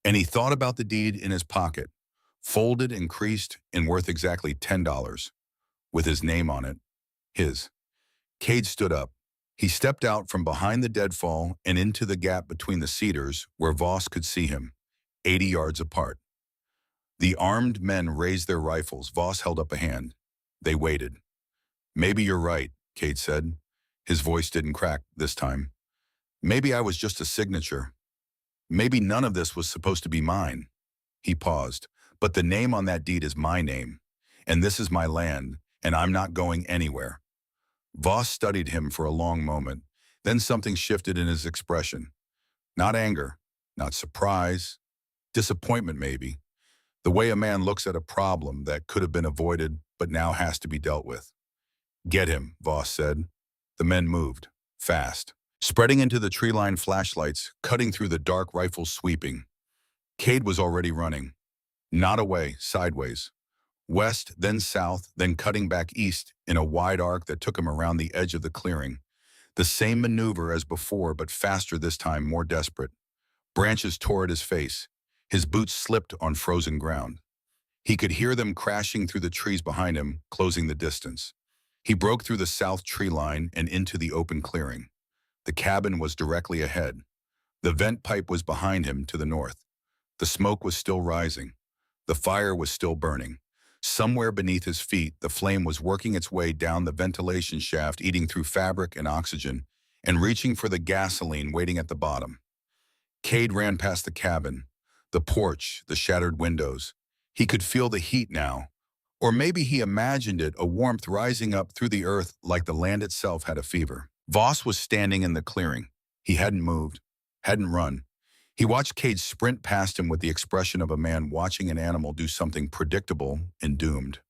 And he thought about the deed in his pocket, folded and creased and worth exactly $10, with his name on it, his. Cade stood up. He stepped out from behind the deadfall and into the gap between the cedars where Voss could see him, 80 yards apart. The armed men raised their rifles. Voss held up a hand. They waited. "Maybe you're right," Cade said. His voice didn't crack this time. "Maybe I was just a signature. Maybe none of this was supposed to be mine." He paused. But the name on that deed is my name, and this is my land, and I'm not going anywhere. Voss studied him for a long moment. Then something shifted in his expression. Not anger, not surprise, disappointment maybe. The way a man looks at a problem that could have been avoided but now has to be dealt with. Get him, Voss said. The men moved, fast, spreading into the tree-lined flashlights, cutting through the dark rifles sweeping. Cade was already running. Not away, sideways. West, then south, then cutting back east in a wide arc that took him around the edge of the clearing. The same maneuver as before, but faster this time, more desperate. Branches tore at his face. His boots slipped on frozen ground. He could hear them crashing through the trees behind him, closing the distance. He broke through the south tree line and into the open clearing. The cabin was directly ahead. The vent pipe was behind him to the north. The smoke was still rising. The fire was still burning. Somewhere beneath his feet, the flame was working its way down the ventilation shaft, eating through fabric and oxygen, and reaching for the gasoline waiting at the bottom. Cade ran past the cabin, the porch, the shattered windows. He could feel the heat now. Or maybe he imagined it, a warmth rising up through the earth like the land itself had a fever. Voss was standing in the clearing. He hadn't moved, hadn't run. He watched Cade sprint past him with the expression of a man watching an animal do something predictable and doomed.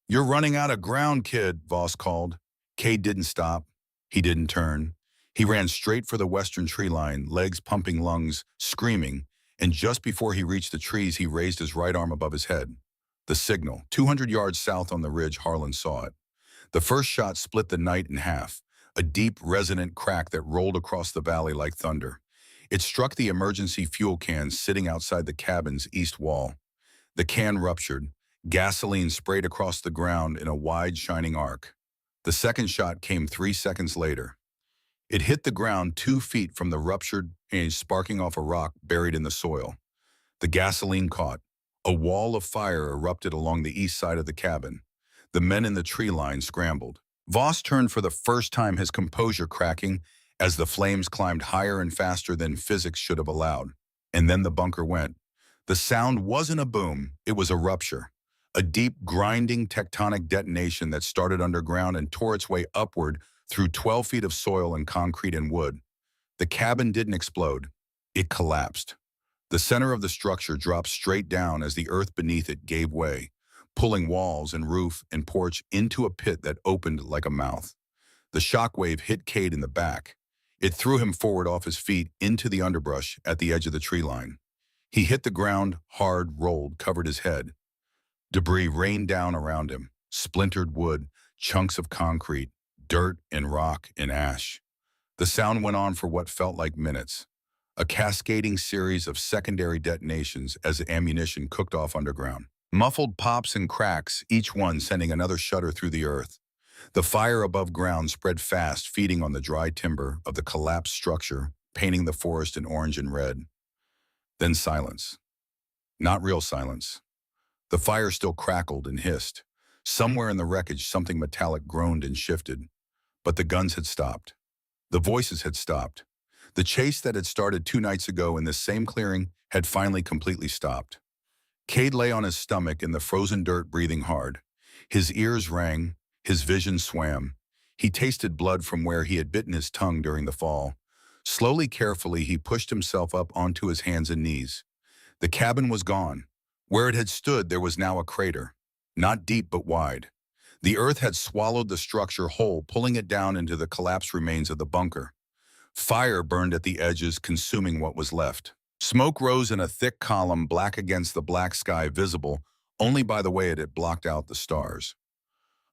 "You're running out of ground, kid," Voss called. Cade didn't stop. He didn't turn. He ran straight for the western tree line, legs pumping, lungs screaming, and just before he reached the trees, he raised his right arm above his head. The signal, 200 yards south on the ridge, Harlan saw it. The first shot split the night in half, a deep, resonant crack that rolled across the valley like thunder. It struck the emergency fuel can sitting outside the cabin's east wall. The can ruptured. Gasoline sprayed across the ground in a wide, shining arc. The second shot came 3 seconds later. It hit the ground 2 feet from the ruptured edge, sparking off a rock buried in the soil. The gasoline caught. A wall of fire erupted along the east side of the cabin. The men in the tree line scrambled. Voss turned for the first time, his composure cracking as the flames climbed higher and faster than physics should have allowed. And then the bunker went. The sound wasn't a boom, it was a rupture. A deep, grinding tectonic detonation that started underground and tore its way upward through 12 feet of soil and concrete and wood. The cabin didn't explode. It collapsed. The center of the structure dropped straight down as the earth beneath it gave way, pulling walls and roof and porch into a pit that opened like a mouth. The shockwave hit Cade in the back. It threw him forward off his feet into the underbrush at the edge of the tree line. He hit the ground, hard, rolled, covered his head. Debris rained down around him, splintered wood, chunks of concrete, dirt and rock and ash. The sound went on for what felt like minutes, a cascading series of secondary detonations as the ammunition cooked off underground. Muffled pops and cracks, each one sending another shudder through the earth. The fire above ground spread fast, feeding on the dry timber of the collapsed structure, painting the forest in orange and red. Then silence. Not real silence. The fire still crackled and hissed. Somewhere in the wreckage, something metallic groaned and shifted. But the guns had stopped. The voices had stopped. The chase that had started 2 nights ago in this same clearing had finally completely stopped. Cade lay on his stomach in the frozen dirt, breathing hard. His ears rang. His vision swam. He tasted blood from where he had bitten his tongue during the fall. Slowly, carefully, he pushed himself up onto his hands and knees. The cabin was gone. Where it had stood, there was now a crater. Not deep, but wide. The earth had swallowed the structure whole, pulling it down into the collapsed remains of the bunker. Fire burned at the edges, consuming what was left. Smoke rose in a thick column, black against the black sky, visible only by the way it had blocked out the stars.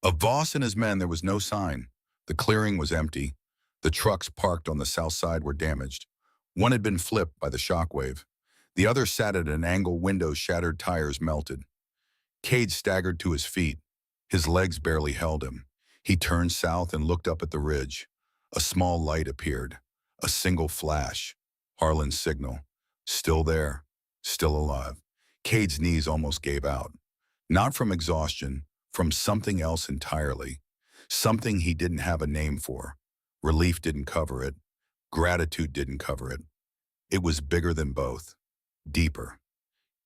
Of Voss and his men there was no sign. The clearing was empty. The trucks parked on the south side were damaged. One had been flipped by the shockwave. The other sat at an angle, windows shattered, tires melted. Cade staggered to his feet. His legs barely held him. He turned south and looked up at the ridge. A small light appeared. A single flash. Harlan's signal. Still there. Still alive. Cade's knees almost gave out. Not from exhaustion, from something else entirely. Something he didn't have a name for. Relief didn't cover it. Gratitude didn't cover it. It was bigger than both. Deeper.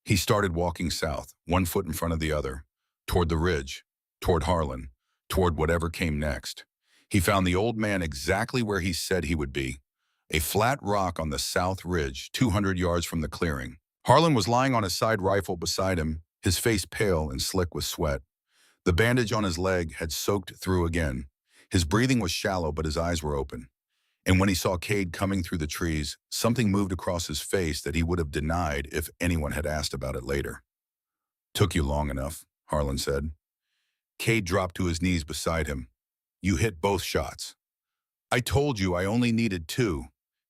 He started walking south, one foot in front of the other, toward the ridge, toward Harlan, toward whatever came next. He found the old man exactly where he said he would be, a flat rock on the south ridge, 200 yards from the clearing. Harlan was lying on his side rifle beside him, his face pale and slick with sweat. The bandage on his leg had soaked through again. His breathing was shallow, but his eyes were open. And when he saw Cade coming through the trees, something moved across his face that he would have denied if anyone had asked about it later. "Took you long enough," Harlan said. Cade dropped to his knees beside him. "You hit both shots." "I told you I only needed two."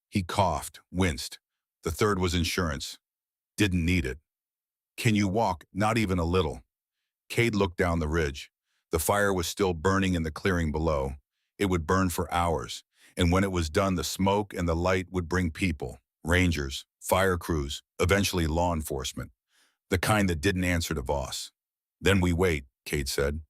He coughed, winced. "The third was insurance. Didn't need it." "Can you walk?" "Not even a little." Cade looked down the ridge. The fire was still burning in the clearing below. It would burn for hours, and when it was done, the smoke and the light would bring people, rangers, fire crews, eventually law enforcement, the kind that didn't answer to Voss. "Then we wait," Cade said.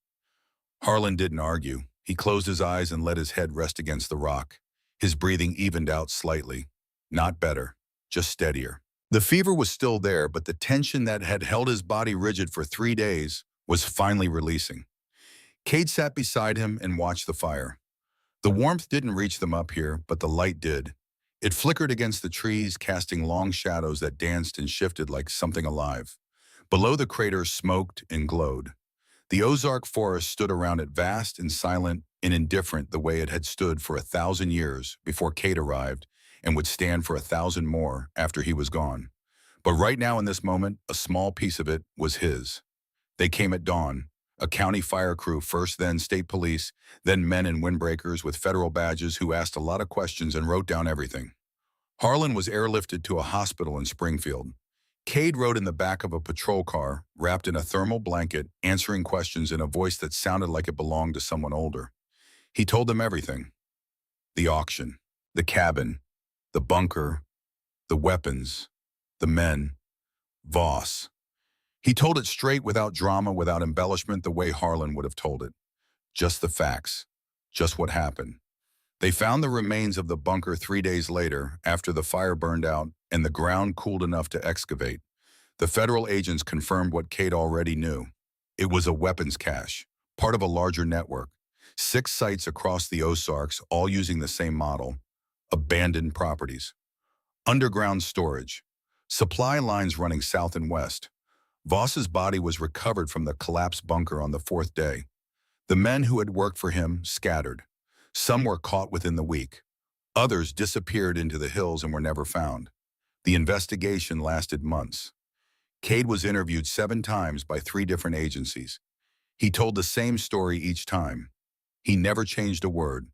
Harlan didn't argue. He closed his eyes and let his head rest against the rock. His breathing evened out slightly. Not better, just steadier. The fever was still there, but the tension that had held his body rigid for 3 days was finally releasing. Cade sat beside him and watched the fire. The warmth didn't reach them up here, but the light did. It flickered against the trees, casting long shadows that danced and shifted like something alive. Below the crater smoked and glowed. The Ozark forest stood around it, vast and silent and indifferent, the way it had stood for 1,000 years before Cade arrived and would stand for 1,000 more after he was gone. But right now in this moment, a small piece of it was his. They came at dawn, a county fire crew first, then state police, then men in windbreakers with federal badges who asked a lot of questions and wrote down everything. Harlan was airlifted to a hospital in Springfield. Cade rode in the back of a patrol car, wrapped in a thermal blanket, answering questions in a voice that sounded like it belonged to someone older. He told them everything. The auction, the cabin, the bunker, the weapons, the men, Voss. He told it straight, without drama, without embellishment, the way Harlan would have told it. Just the facts. Just what happened. They found the remains of the bunker 3 days later, after the fire burned out and the ground cooled enough to excavate. The federal agents confirmed what Cade already knew. It was a weapons cache, part of a larger network. 6 sites across the Ozarks, all using the same model. Abandoned properties. Underground storage. Supply lines running south and west. Voss's body was recovered from the collapsed bunker on the 4th day. The men who had worked for him scattered. Some were caught within the week. Others disappeared into the hills and were never found. The investigation lasted months. Cade was interviewed 7 times by 3 different agencies. He told the same story each time. He never changed a word.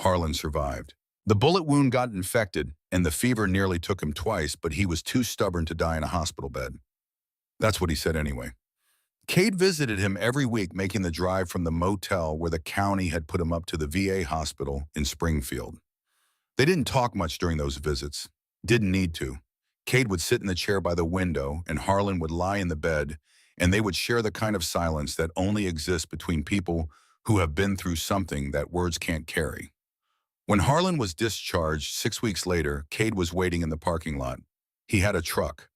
Harlan survived. The bullet wound got infected, and the fever nearly took him twice, but he was too stubborn to die in a hospital bed. That's what he said anyway. Cade visited him every week, making the drive from the motel where the county had put him up to the VA hospital in Springfield. They didn't talk much during those visits. Didn't need to. Cade would sit in the chair by the window, and Harlan would lie in the bed, and they would share the kind of silence that only exists between people who have been through something that words can't carry. When Harlan was discharged 6 weeks later, Cade was waiting in the parking lot. He had a truck.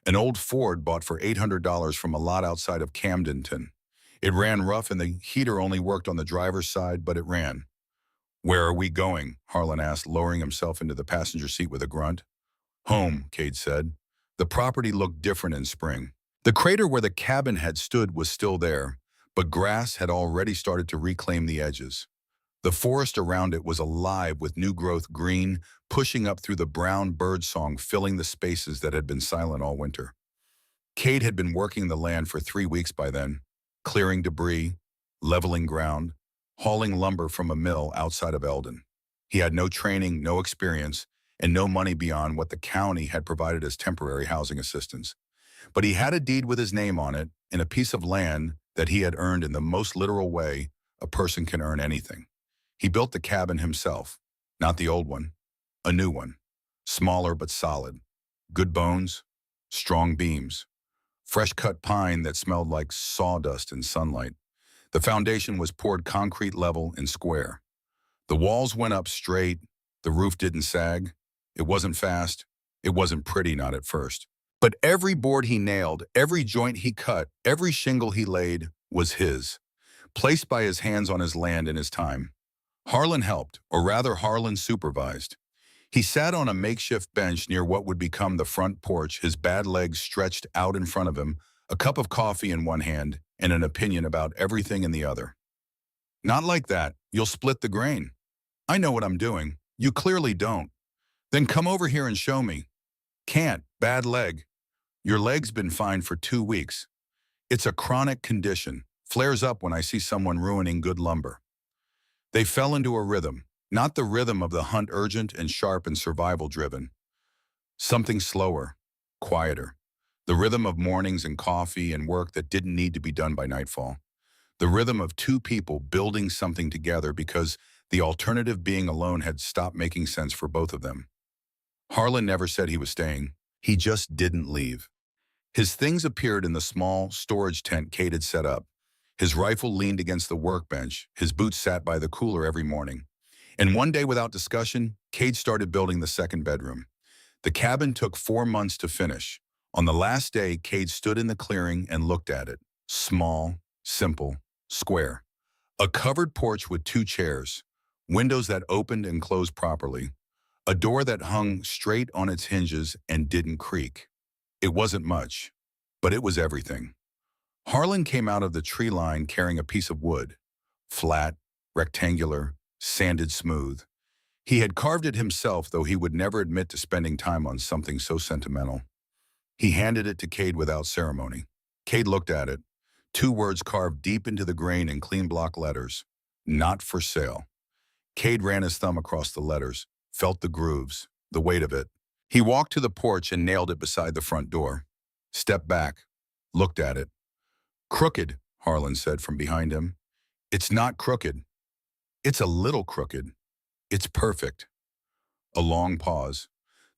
An old Ford bought for $800 from a lot outside of Camdenton. It ran rough and the heater only worked on the driver's side, but it ran. "Where are we going?" Harlan asked, lowering himself into the passenger seat with a grunt. "Home," Cade said. The property looked different in spring. The crater where the cabin had stood was still there, but grass had already started to reclaim the edges. The forest around it was alive with new growth, green, pushing up through the brown birdsong, filling the spaces that had been silent all winter. Cade had been working the land for 3 weeks by then, clearing debris, leveling ground, hauling lumber from a mill outside of Eldon. He had no training, no experience, and no money beyond what the county had provided as temporary housing assistance. But he had a deed with his name on it and a piece of land that he had earned in the most literal way a person can earn anything. He built the cabin himself, not the old one, a new one, smaller but solid, good bones, strong beams, fresh-cut pine that smelled like sawdust and sunlight. The foundation was poured concrete, level and square. The walls went up straight, the roof didn't sag. It wasn't fast, it wasn't pretty, not at first. But every board he nailed, every joint he cut, every shingle he laid was his, placed by his hands on his land and his time. Harlan helped, or rather Harlan supervised. He sat on a makeshift bench near what would become the front porch, his bad legs stretched out in front of him, a cup of coffee in one hand, and an opinion about everything in the other. Not like that. You'll split the grain. I know what I'm doing. You clearly don't. Then come over here and show me. Can't. Bad leg. Your leg's been fine for 2 weeks. It's a chronic condition. Flares up when I see someone ruining good lumber. They fell into a rhythm, not the rhythm of the hunt, urgent and sharp and survival-driven. Something slower, quieter. The rhythm of mornings and coffee and work that didn't need to be done by nightfall. The rhythm of two people building something together because the alternative, being alone, had stopped making sense for both of them. Harlan never said he was staying. He just didn't leave. His things appeared in the small storage tent Cade had set up. His rifle leaned against the workbench. His boots sat by the cooler every morning. And one day, without discussion, Cade started building the second bedroom. The cabin took 4 months to finish. On the last day, Cade stood in the clearing and looked at it. Small, simple, square. A covered porch with 2 chairs, windows that opened and closed properly, a door that hung straight on its hinges and didn't creak. It wasn't much, but it was everything. Harlan came out of the tree line carrying a piece of wood, flat, rectangular, sanded smooth. He had carved it himself, though he would never admit to spending time on something so sentimental. He handed it to Cade without ceremony. Cade looked at it. 2 words carved deep into the grain in clean block letters. Not for sale. Cade ran his thumb across the letters, felt the grooves, the weight of it. He walked to the porch and nailed it beside the front door. Stepped back, looked at it. Crooked, Harlan said from behind him. It's not crooked. It's a little crooked. It's perfect. A long pause.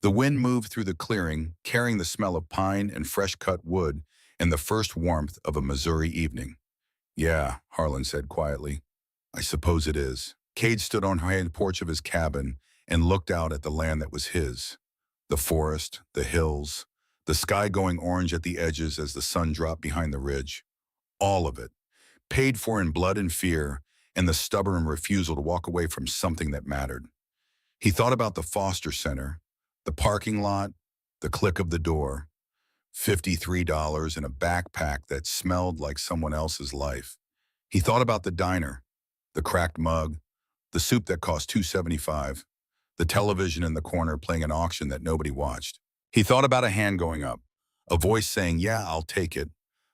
The wind moved through the clearing, carrying the smell of pine and fresh-cut wood and the first warmth of a Missouri evening. Yeah, Harlan said quietly. I suppose it is. Cade stood on the porch of his cabin and looked out at the land that was his. The forest, the hills, the sky going orange at the edges as the sun dropped behind the ridge. All of it, paid for in blood and fear, and the stubborn refusal to walk away from something that mattered. He thought about the foster center, the parking lot, the click of the door, $53 in a backpack that smelled like someone else's life. He thought about the diner, the cracked mug, the soup that cost $2.75, the television in the corner playing an auction that nobody watched. He thought about a hand going up, a voice saying, "Yeah, I'll take it,"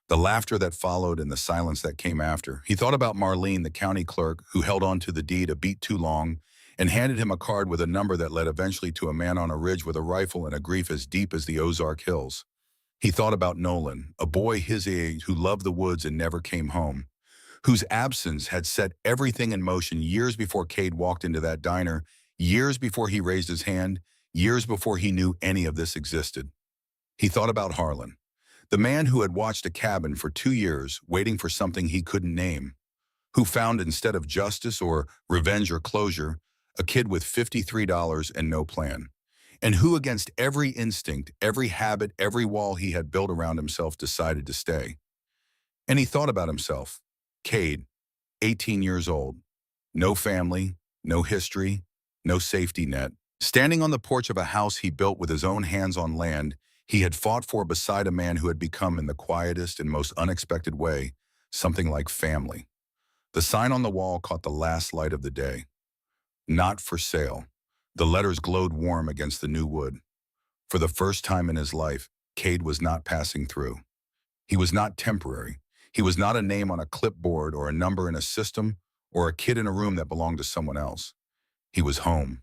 the laughter that followed and the silence that came after. He thought about Marlene, the county clerk, who held on to the deed a beat too long and handed him a card with a number that led eventually to a man on a ridge with a rifle and a grief as deep as the Ozark Hills. He thought about Nolan, a boy his age who loved the woods and never came home, whose absence had set everything in motion years before Cade walked into that diner, years before he raised his hand, years before he knew any of this existed. He thought about Harlan, the man who had watched a cabin for 2 years, waiting for something he couldn't name, who found instead of justice or revenge or closure, a kid with $53 and no plan, and who against every instinct, every habit, every wall he had built around himself decided to stay. And he thought about himself, Cade, 18 years old, no family, no history, no safety net, standing on the porch of a house he built with his own hands on land he had fought for beside a man who had become, in the quietest and most unexpected way, something like family. The sign on the wall caught the last light of the day. Not for sale. The letters glowed warm against the new wood. For the first time in his life, Cade was not passing through. He was not temporary. He was not a name on a clipboard or a number in a system or a kid in a room that belonged to someone else. He was home.